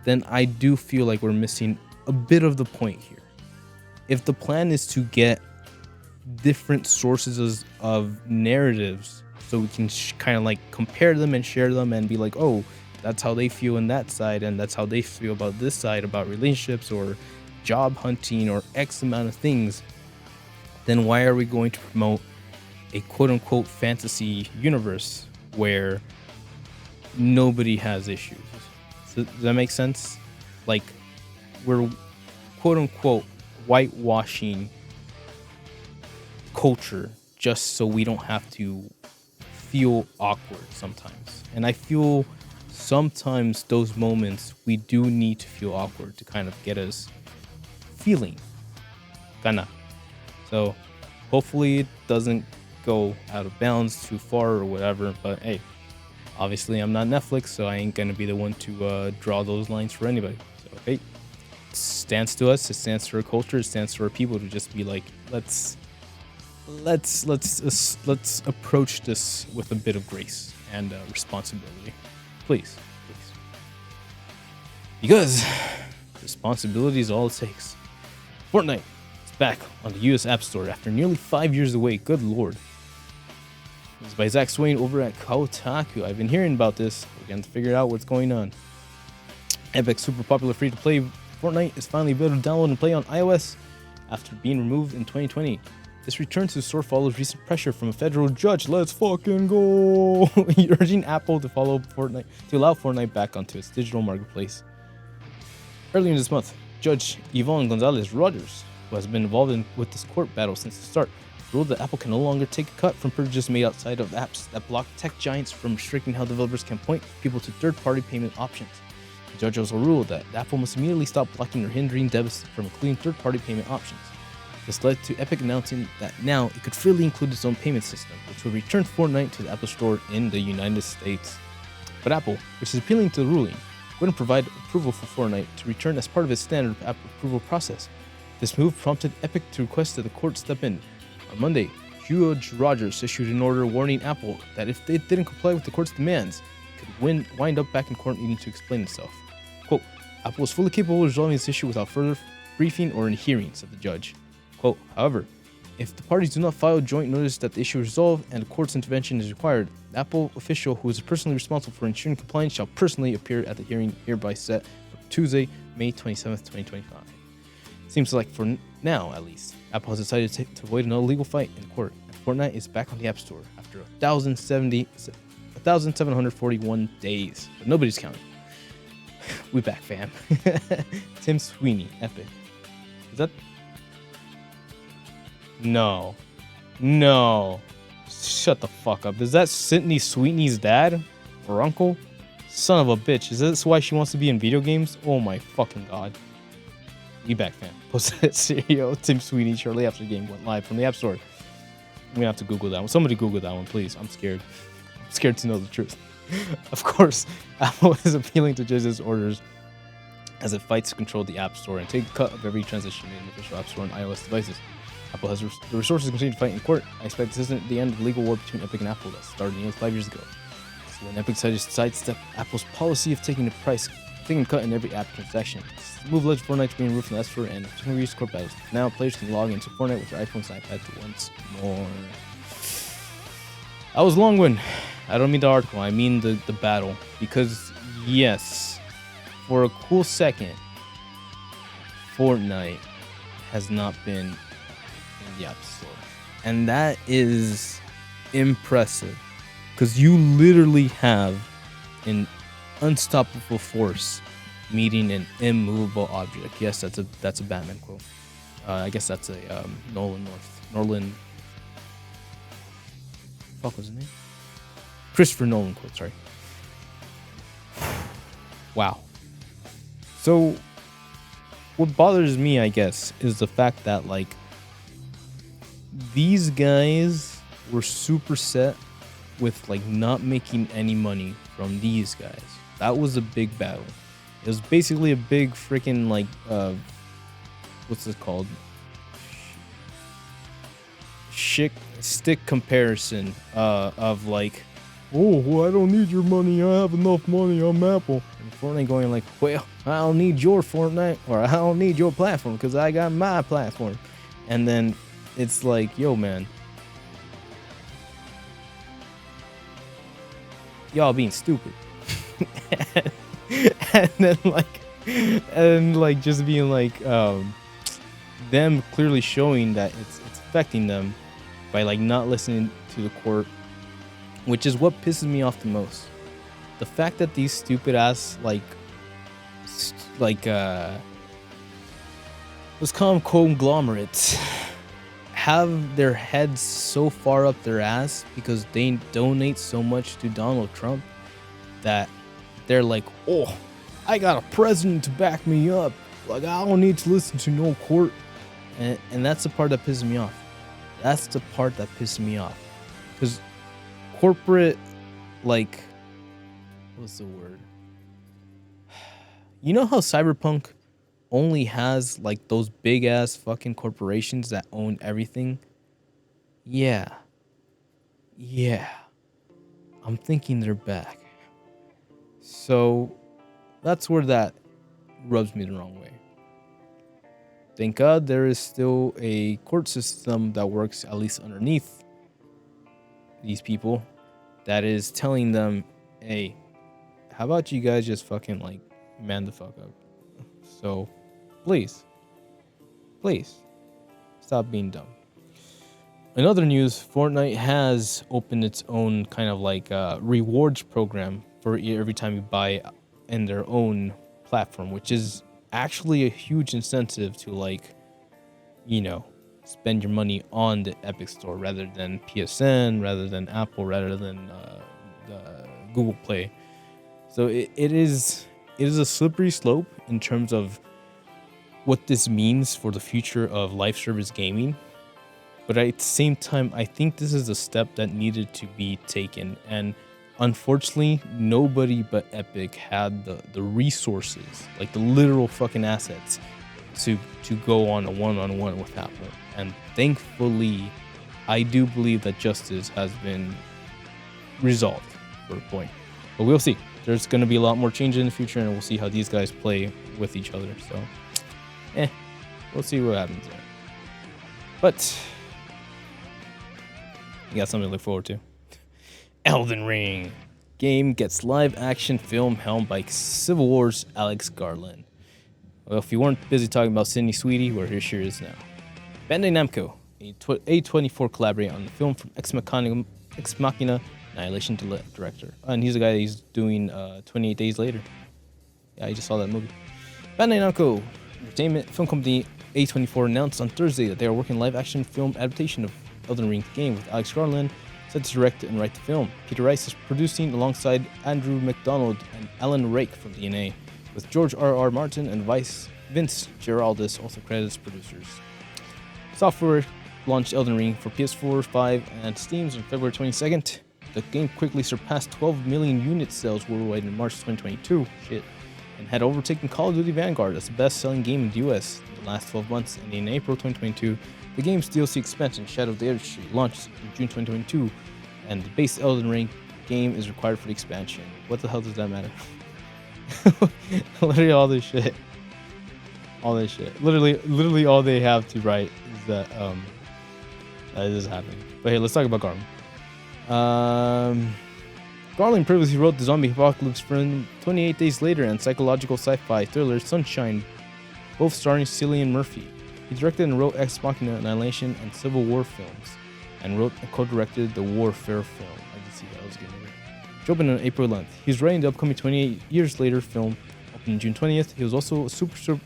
then I do feel like we're missing a bit of the point here. If the plan is to get different sources of narratives so we can kind of like compare them and share them and be like, oh, that's how they feel in that side and that's how they feel about this side, about relationships or job hunting or X amount of things, then why are we going to promote a quote-unquote fantasy universe where nobody has issues? So, does that make sense? Like, we're quote-unquote whitewashing culture just so we don't have to feel awkward sometimes. And I feel sometimes those moments we do need to feel awkward to kind of get us feeling kana. So hopefully it doesn't go out of bounds too far or whatever, but hey, obviously I'm not Netflix, so I ain't gonna be the one to draw those lines for anybody. So hey, it stands to us, it stands to our culture, it stands to our people to just be like, let's approach this with a bit of grace and responsibility, please. Because responsibility is all it takes. Fortnite is back on the US App Store after nearly 5 years away. Good lord. This is by Zach Swain over at Kotaku. I've been hearing about this. We're going to figure out what's going on. Epic's super popular free-to-play Fortnite is finally available to download and play on iOS after being removed in 2020. This return to the store follows recent pressure from a federal judge. Let's fucking go! Urging Apple to allow Fortnite back onto its digital marketplace. Earlier this month, Judge Yvonne Gonzalez Rogers, who has been involved with this court battle since the start, ruled that Apple can no longer take a cut from purchases made outside of apps that block tech giants from restricting how developers can point people to third-party payment options. The judge also ruled that Apple must immediately stop blocking or hindering devs from including third-party payment options. This led to Epic announcing that now it could freely include its own payment system, which will return Fortnite to the Apple Store in the United States. But Apple, which is appealing to the ruling, wouldn't provide approval for Fortnite to return as part of its standard Apple approval process. This move prompted Epic to request that the court step in. On Monday, Judge Rogers issued an order warning Apple that if they didn't comply with the court's demands, it could wind up back in court needing to explain itself. Quote, Apple is fully capable of resolving this issue without further briefing or in hearing, said the judge. Quote, however, if the parties do not file joint notice that the issue is resolved and the court's intervention is required, the Apple official who is personally responsible for ensuring compliance shall personally appear at the hearing hereby set for Tuesday, May 27th, 2025. Seems like for now, at least, Apple has decided to avoid another legal fight in court, and Fortnite is back on the App Store after 1,741 days. But nobody's counting. We back, fam. Tim Sweeney, Epic. Is that... No. Shut the fuck up. Is that Sydney Sweeney's dad? Or uncle? Son of a bitch. Is this why she wants to be in video games? Oh my fucking god. We back, fam. Posted CEO Tim Sweeney shortly after the game went live from the App Store. I'm gonna have to Google that one. Somebody Google that one, please. I'm scared. I'm scared to know the truth. Of course, Apple is appealing to judges' orders as it fights to control the App Store and take a cut of every transition made in the official App Store on iOS devices. Apple has the resources to continue to fight in court. I expect this isn't the end of the legal war between Epic and Apple that started nearly 5 years ago. So when Epic decided to sidestep Apple's policy of taking a cut in every app transaction, this move led Fortnite to be removed from the App Store and continuing to court battles. Now players can log into Fortnite with their iPhones and iPads once more. I was long-winded. I don't mean the article, I mean the battle. Because, yes, for a cool second, Fortnite has not been in the App Store. And that is impressive. Because you literally have an unstoppable force meeting an immovable object. Yes, that's a Batman quote. I guess that's a Nolan. Fuck was his name? Christopher Nolan quote. Sorry. Wow. So, what bothers me, I guess, is the fact that like these guys were super set with like not making any money from these guys. That was a big battle. It was basically a big freaking like what's this called? Stick comparison of like, oh, well, I don't need your money. I have enough money. I'm Apple. And Fortnite going like, well, I don't need your Fortnite or I don't need your platform because I got my platform. And then it's like, yo, man, y'all being stupid. and then just being like them clearly showing that it's affecting them by like not listening to the court, which is what pisses me off the most. The fact that these stupid ass let's call them conglomerates have their heads so far up their ass because they donate so much to Donald Trump that they're like, oh, I got a president to back me up. Like, I don't need to listen to no court. And that's the part that pisses me off. That's the part that pisses me off. Because corporate, like, what's the word? You know how Cyberpunk only has, like, those big-ass fucking corporations that own everything? Yeah. I'm thinking they're back. So, that's where that rubs me the wrong way. Thank God there is still a court system that works at least underneath these people that is telling them, hey, how about you guys just fucking like man the fuck up? So please stop being dumb. In other news, Fortnite has opened its own kind of like rewards program for every time you buy in their own platform, which is actually a huge incentive to like, you know, spend your money on the Epic Store rather than PSN, rather than Apple, rather than Google Play. So it is a slippery slope in terms of what this means for the future of live service gaming. But at the same time, I think this is a step that needed to be taken. And unfortunately, nobody but Epic had the resources, like the literal fucking assets, to go on a one-on-one with Apple. And thankfully, I do believe that justice has been resolved for a point. But we'll see. There's going to be a lot more change in the future, and we'll see how these guys play with each other. So, we'll see what happens there. But you got something to look forward to. Elden Ring. Game gets live action film helmed by Civil War's Alex Garland. Well, if you weren't busy talking about Sydney Sweetie, well, here she is now. Bandai Namco, A24 collaborate on the film from Ex Machina Annihilation director. And he's the guy who's doing 28 Days Later. Yeah, I just saw that movie. Bandai Namco Entertainment film company A24 announced on Thursday that they are working live action film adaptation of Elden Ring game with Alex Garland set to direct and write the film. Peter Rice is producing alongside Andrew McDonald and Alan Rake from DNA, with George R.R. Martin and Vince Geraldis also credited as producers. Software launched Elden Ring for PS4, 5, and Steam on February 22nd. The game quickly surpassed 12 million unit sales worldwide in March 2022, and had overtaken Call of Duty Vanguard as the best-selling game in the US in the last 12 months. And in April 2022, the game's DLC expansion, Shadow of the Erdtree, launched in June 2022, and the base Elden Ring game is required for the expansion. What the hell does that matter? Literally all this shit. Literally all they have to write is that that is happening. But hey, let's talk about Garland. Garland previously wrote the zombie apocalypse film 28 Days Later and psychological sci-fi thriller Sunshine, both starring Cillian Murphy. He directed and wrote Ex Machina Annihilation and Civil War films, and wrote and co-directed the Warfare film. I can see that was good. Which opened on April 11th. He's writing the upcoming 28 Years Later film, opened June 20th. He was also a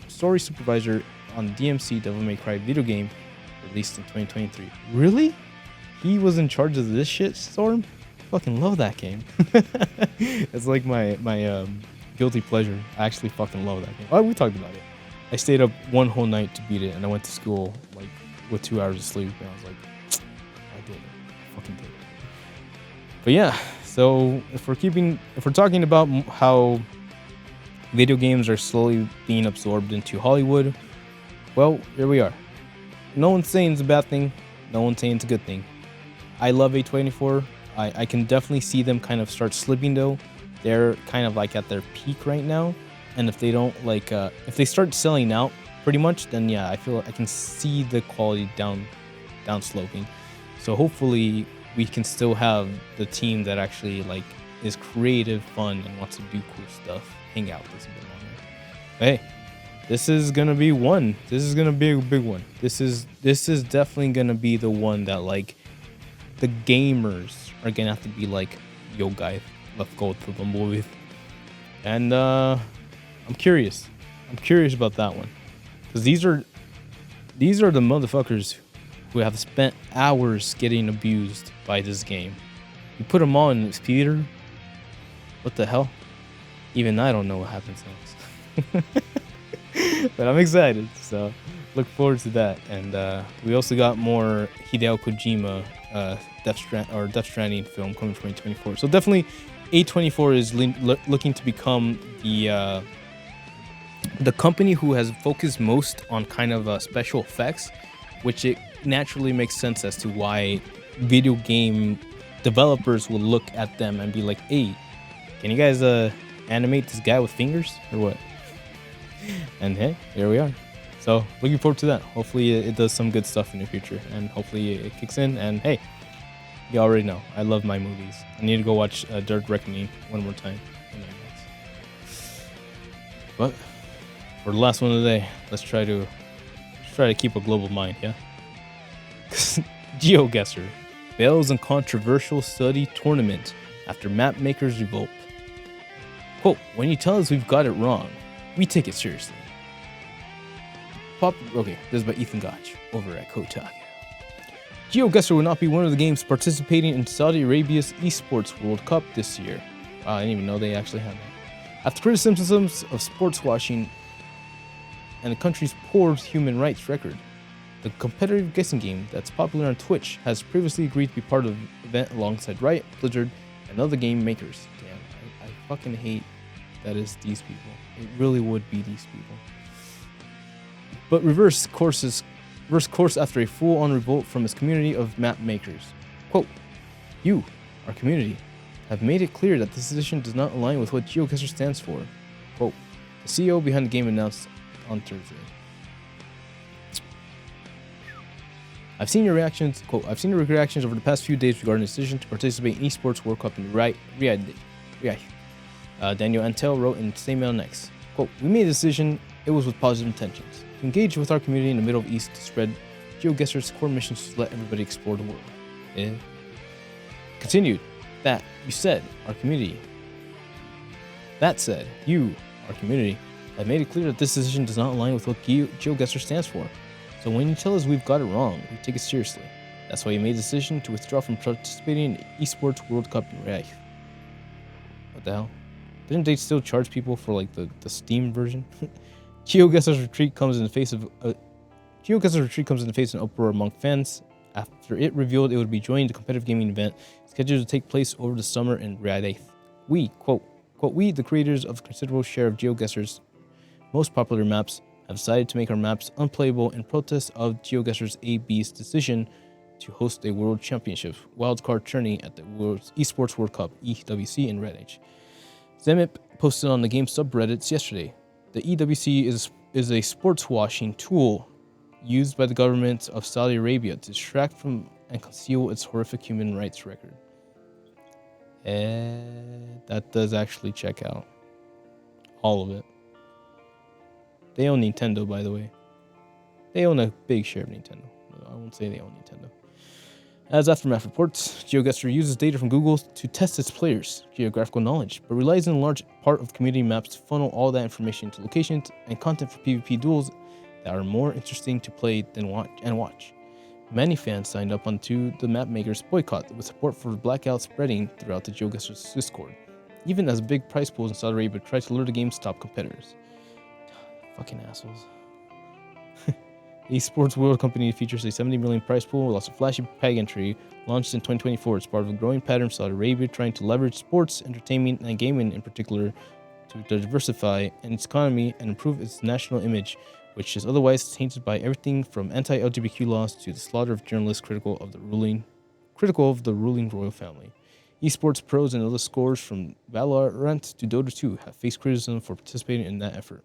story supervisor on DMC Devil May Cry video game, released in 2023. Really? He was in charge of this shit, Storm? Fucking love that game. It's like my guilty pleasure. I actually fucking love that game. Oh, we talked about it. I stayed up one whole night to beat it, and I went to school like with 2 hours of sleep, and I was like, I did it. I fucking did it. But yeah, so if we're talking about how video games are slowly being absorbed into Hollywood, well, here we are. No one's saying it's a bad thing. No one's saying it's a good thing. I love A24. I can definitely see them kind of start slipping though. They're kind of like at their peak right now. And if they don't like, if they start selling out pretty much, then yeah, I feel I can see the quality down sloping. So hopefully we can still have the team that actually like is creative, fun, and wants to do cool stuff, hang out this a bit longer. But hey, this is gonna be one. This is gonna be a big one. This is definitely gonna be the one that like the gamers are gonna have to be like, yo guy, let's go to the movie. And I'm curious about that one, because these are the motherfuckers who have spent hours getting abused by this game. You put them all in this theater, what the hell? Even I don't know what happens next. But I'm excited, so look forward to that. And we also got more Hideo Kojima Death Stranding film coming 2024. So definitely A24 is looking to become the company who has focused most on kind of special effects, which it naturally makes sense as to why video game developers will look at them and be like, hey, can you guys animate this guy with fingers or what? And hey, here we are. So looking forward to that. Hopefully it does some good stuff in the future, and hopefully it kicks in. And hey, you already know I love my movies. I need to go watch Dirt Reckoning one more time. But for the last one of the day, let's try to keep a global mind, yeah? GeoGuessr fails in controversial study tournament after map makers revolt. Quote, when you tell us we've got it wrong, we take it seriously. Okay, this is by Ethan Gotch over at Kotaku. GeoGuessr will not be one of the games participating in Saudi Arabia's Esports World Cup this year. Wow, I didn't even know they actually had that. After criticisms of sports washing and the country's poor human rights record, the competitive guessing game that's popular on Twitch has previously agreed to be part of the event alongside Riot, Blizzard, and other game makers. Damn, I fucking hate that is these people. It really would be these people. But reverse course after a full-on revolt from its community of map makers. Quote, you, our community, have made it clear that this decision does not align with what GeoGuessr stands for. Quote, the CEO behind the game announced on Thursday. I've seen your reactions, quote, I've seen your reactions over the past few days regarding the decision to participate in Esports World Cup in Riyadh. Daniel Antel wrote in Statement on X, quote, we made a decision, it was with positive intentions. To engage with our community in the Middle East to spread GeoGuessr's core mission is to let everybody explore the world. Continued, that you said, our community. That said, you, our community, have made it clear that this decision does not align with what GeoGuessr stands for. So when you tell us we've got it wrong, we take it seriously. That's why you made the decision to withdraw from participating in the Esports World Cup in Riyadh. What the hell? Didn't they still charge people for like the Steam version? GeoGuessr's retreat comes in the face of an uproar among fans after it revealed it would be joining the competitive gaming event scheduled to take place over the summer in Riyadh. We, quote, we, the creators of a considerable share of GeoGuessr's most popular maps, have decided to make our maps unplayable in protest of GeoGuessr's AB's decision to host a World Championship wildcard tourney at the Esports World Cup (EWC) in Riyadh. Zemip posted on the game subreddits yesterday. The EWC is a sports washing tool used by the government of Saudi Arabia to distract from and conceal its horrific human rights record. That does actually check out. All of it. They own Nintendo, by the way. They own a big share of Nintendo. I won't say they own Nintendo. As Aftermath reports, GeoGuessr uses data from Google to test its players' geographical knowledge, but relies in large part of community maps to funnel all that information into locations and content for PvP duels that are more interesting to play than watch. Many fans signed up onto the map maker's boycott, with support for the blackout spreading throughout the GeoGuessr's Discord, even as big prize pools in Saudi Arabia try to lure the game's top competitors. Fucking assholes. Esports World Company features a 70 million prize pool with lots of flashy peg entry, launched in 2024 as part of a growing pattern of Saudi Arabia trying to leverage sports, entertainment, and gaming in particular to diversify its economy and improve its national image, which is otherwise tainted by everything from anti-LGBTQ laws to the slaughter of journalists critical of the ruling royal family. Esports pros and other scores from Valorant to Dota 2 have faced criticism for participating in that effort.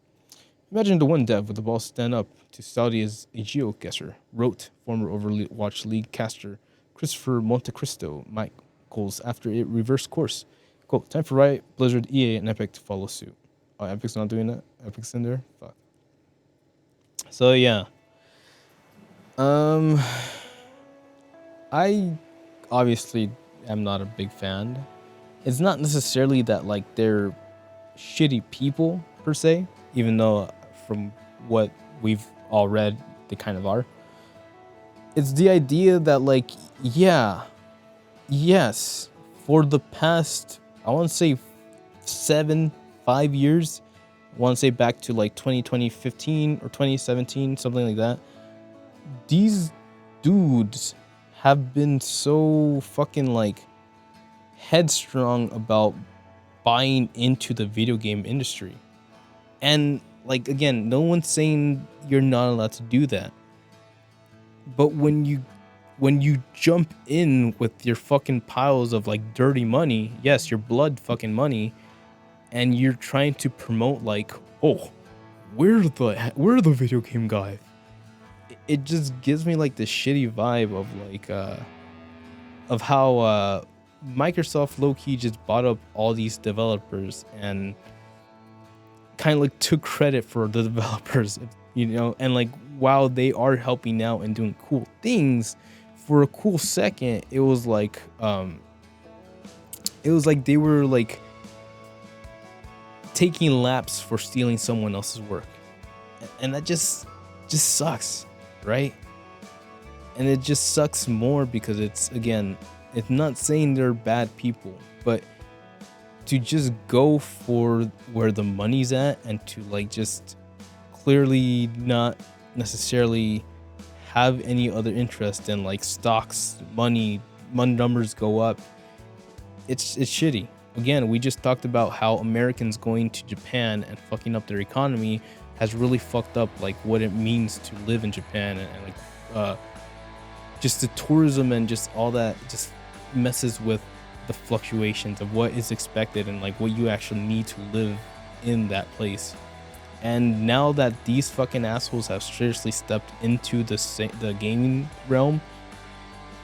Imagine the one dev with the balls stand up to Saudi as a GeoGuessr, wrote former Overwatch League caster Christopher Montecristo Michaels after it reversed course. Quote, time for Riot, Blizzard, EA, and Epic to follow suit. Oh, Epic's not doing that? Epic's in there? Fuck. So, yeah. I obviously am not a big fan. It's not necessarily that, like, they're shitty people, per se, even though from what we've all read, they kind of are. It's the idea that, like, yes, for the past, I want to say 5 years, I want to say back to like 2015 or 2017, something like that, these dudes have been so fucking like headstrong about buying into the video game industry. And like, again, no one's saying you're not allowed to do that. But when you jump in with your fucking piles of like dirty money, yes, your blood fucking money, and you're trying to promote like, oh, we're the video game guy. It just gives me like this shitty vibe of like of how Microsoft low-key just bought up all these developers and kind of like took credit for the developers, you know, and like while they are helping out and doing cool things for a cool second, it was like they were like taking laps for stealing someone else's work, and that just sucks, right? And it just sucks more because it's not saying they're bad people, but to just go for where the money's at and to like just clearly not necessarily have any other interest than like stocks, money numbers go up. It's shitty. Again, we just talked about how Americans going to Japan and fucking up their economy has really fucked up like what it means to live in Japan, and like just the tourism and just all that just messes with the fluctuations of what is expected and like what you actually need to live in that place. And now that these fucking assholes have seriously stepped into the gaming realm,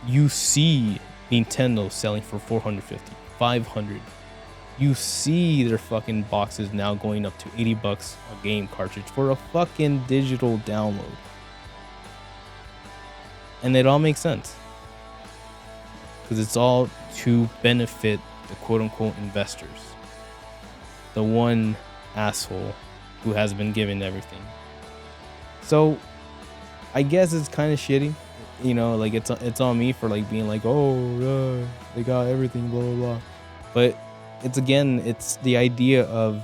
you see Nintendo selling for 450, 500. You see their fucking boxes now going up to $80 a game cartridge for a fucking digital download. And it all makes sense, because it's all to benefit the quote-unquote investors, the one asshole who has been given everything. So I guess it's kind of shitty, you know, like it's on me for like being like, oh, they got everything, blah blah blah. But it's the idea of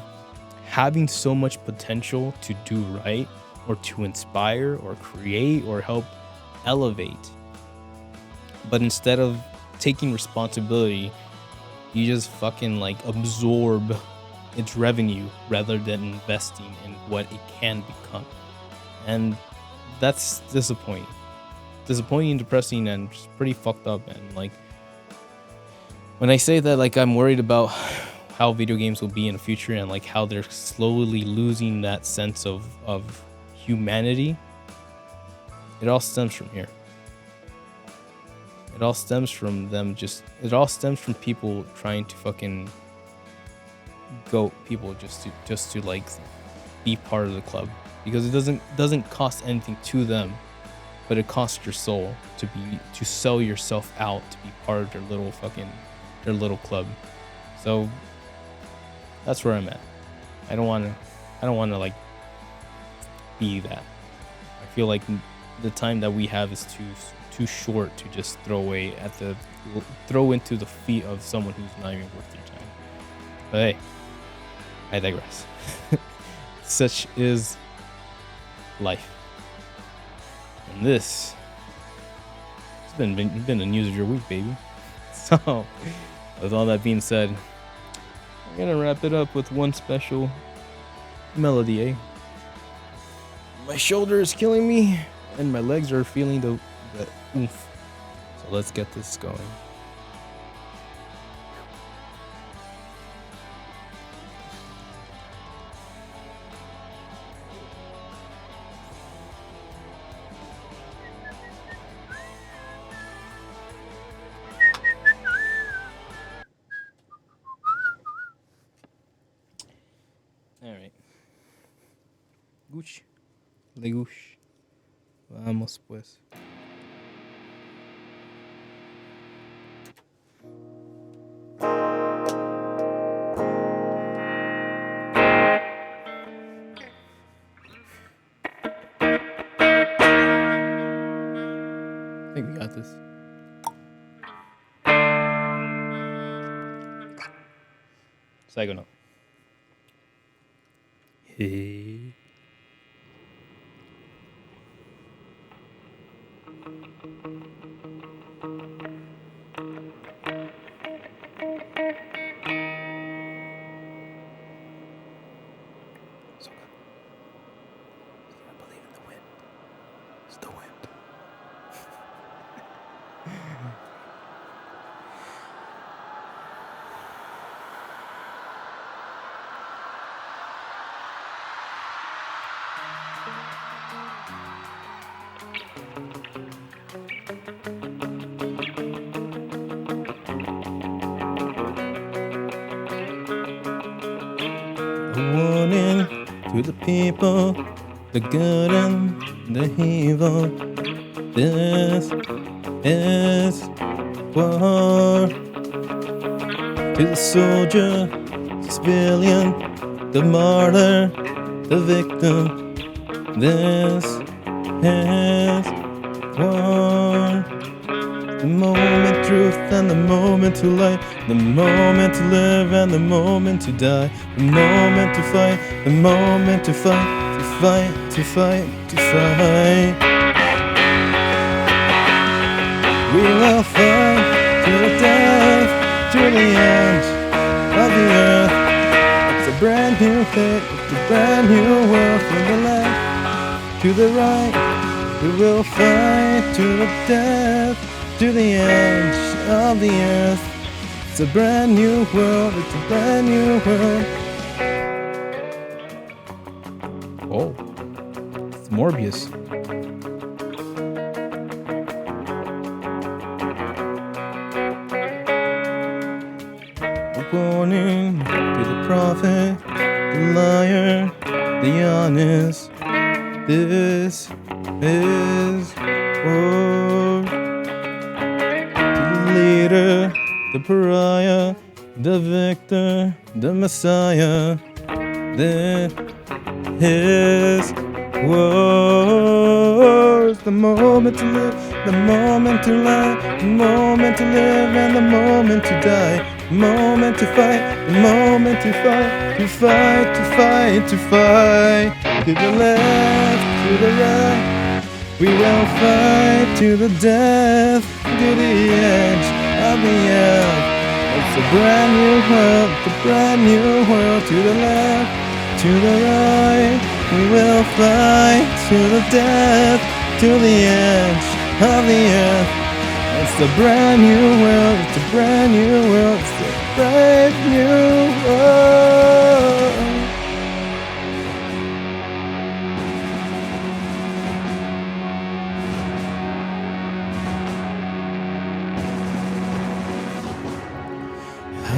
having so much potential to do right, or to inspire or create or help elevate, but instead of taking responsibility, you just fucking like absorb its revenue rather than investing in what it can become. And that's disappointing, depressing, and just pretty fucked up. And like, when I say that, like, I'm worried about how video games will be in the future, and like how they're slowly losing that sense of humanity, it all stems from here. It all stems from people trying to fucking goat people just to like be part of the club, because it doesn't cost anything to them, but it costs your soul to sell yourself out to be part of their little club. So that's where I'm at. I don't want to like be that. I feel like the time that we have is too short to just throw into the feet of someone who's not even worth your time. But hey, I digress. Such is life. And this has been the news of your week, baby. So, with all that being said, I'm gonna wrap it up with one special melody, eh? My shoulder is killing me, and my legs are feeling the oomph. So let's get this going. All right. Gush. Legush. Vamos pues. I think we got this. Psycho note. Hey. A warning to the people, the good and the evil. This is war. To the soldier, civilian, the martyr, the victim, this is war. The moment truth and the moment to lie, the moment to live and the moment to die, the moment to fight, the moment to fight, to fight, to fight, to fight. We will fight to the death, to the end of the earth. It's a brand new fate, it's a brand new world. From the left to the right, we will fight to the death, to the end of the earth. It's a brand new world, it's a brand new world. Oh, it's Morbius. A warning to the prophet, the liar, the honest. This is war. The leader, the pariah, the victor, the messiah. This is war. The moment to live, the moment to lie, the moment to live and the moment to die. The moment to fight, the moment to fight, to fight, to fight, to fight. To the left, to the right, we will fight to the death, to the edge of the earth. It's a brand new world, it's a brand new world. To the left, to the right, we will fight to the death, to the edge of the earth. It's a brand new world, it's a brand new world, it's a brand new world.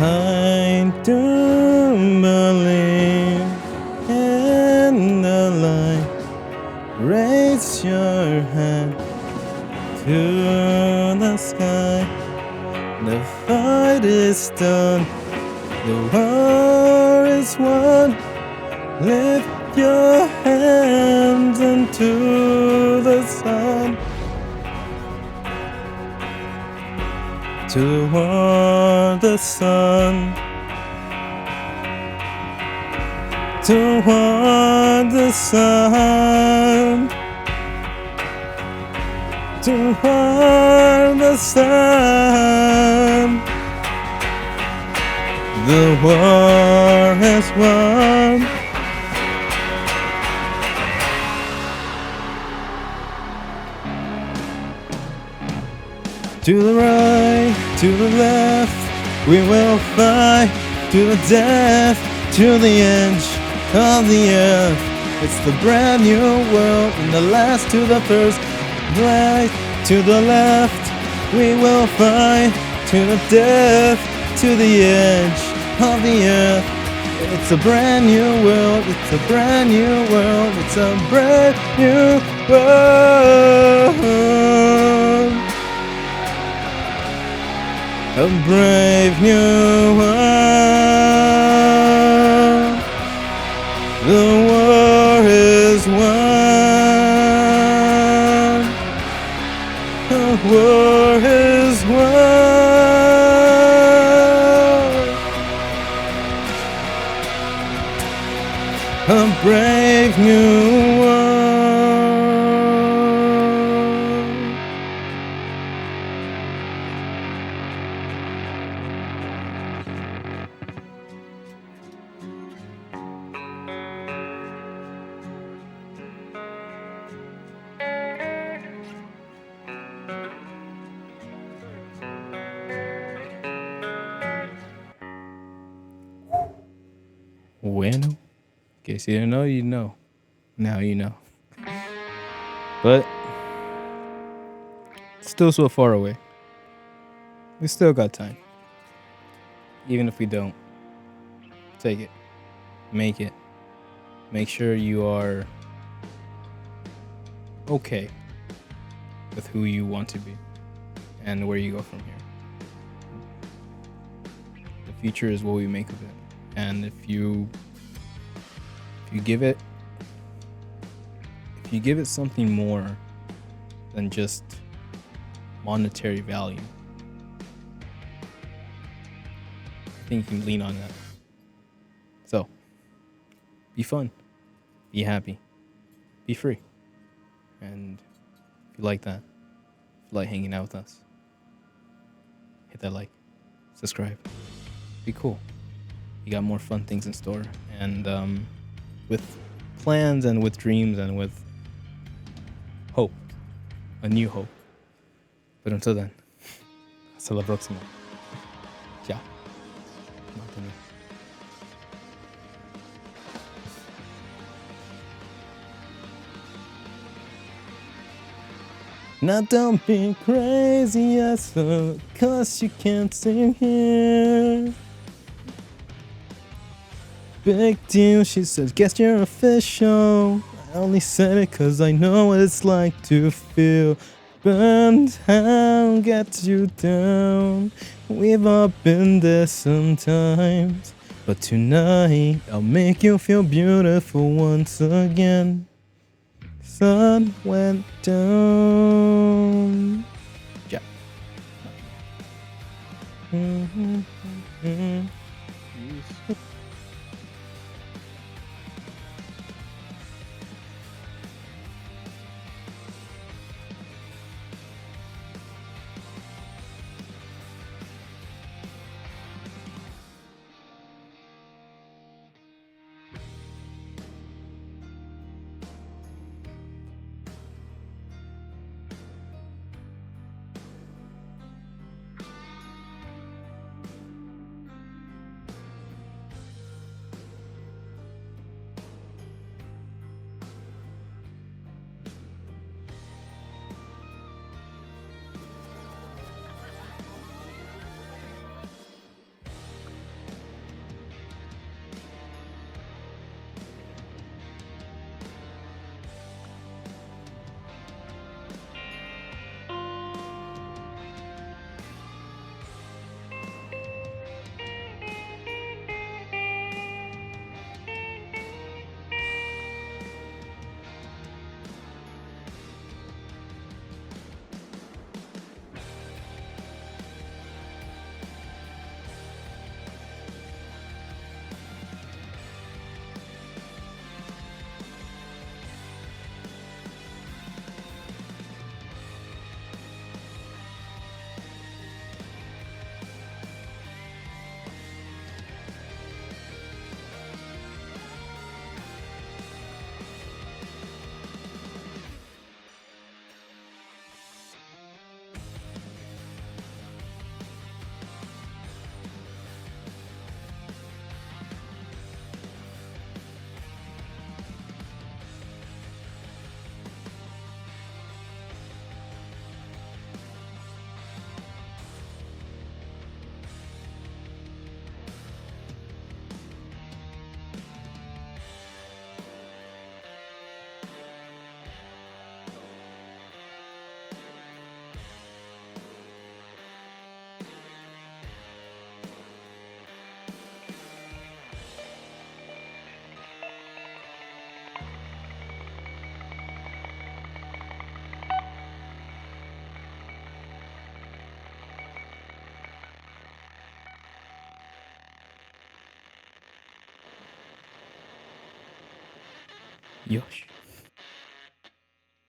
I don't believe in the light. Raise your hand to the sky. The fight is done, the war is won. Lift your hands into the sun. Toward the sun, toward the sun, toward the sun. The war has won. To the right, to the left, we will fight to the death, to the edge of the earth. It's the brand new world, and the last to the first, right to the left, we will fight to the death, to the edge of the earth. It's a brand new world, it's a brand new world, it's a brand new world. A brave new world. The war is won. The war is won. A brave new world. Bueno, in case you didn't know, you know. Now you know. But still so far away. We still got time. Even if we don't, take it. Make it. Make sure you are okay with who you want to be. and where you go from here. The future is what we make of it, and if you give it something more than just monetary value, I think you can lean on that. So, be fun, be happy, be free. And if you like that, if you like hanging out with us, hit that like, subscribe, be cool. You got more fun things in store, and with plans and with dreams and with hope, a new hope. But until then, hasta la próxima. Ciao. Mátame. Now don't be crazy as well, cause you can't sing here. Big deal, she said, guess you're official. I only said it cause I know what it's like to feel burned down, get you down. We've all been there sometimes, but tonight I'll make you feel beautiful once again. Sun went down. Yeah. Yosh.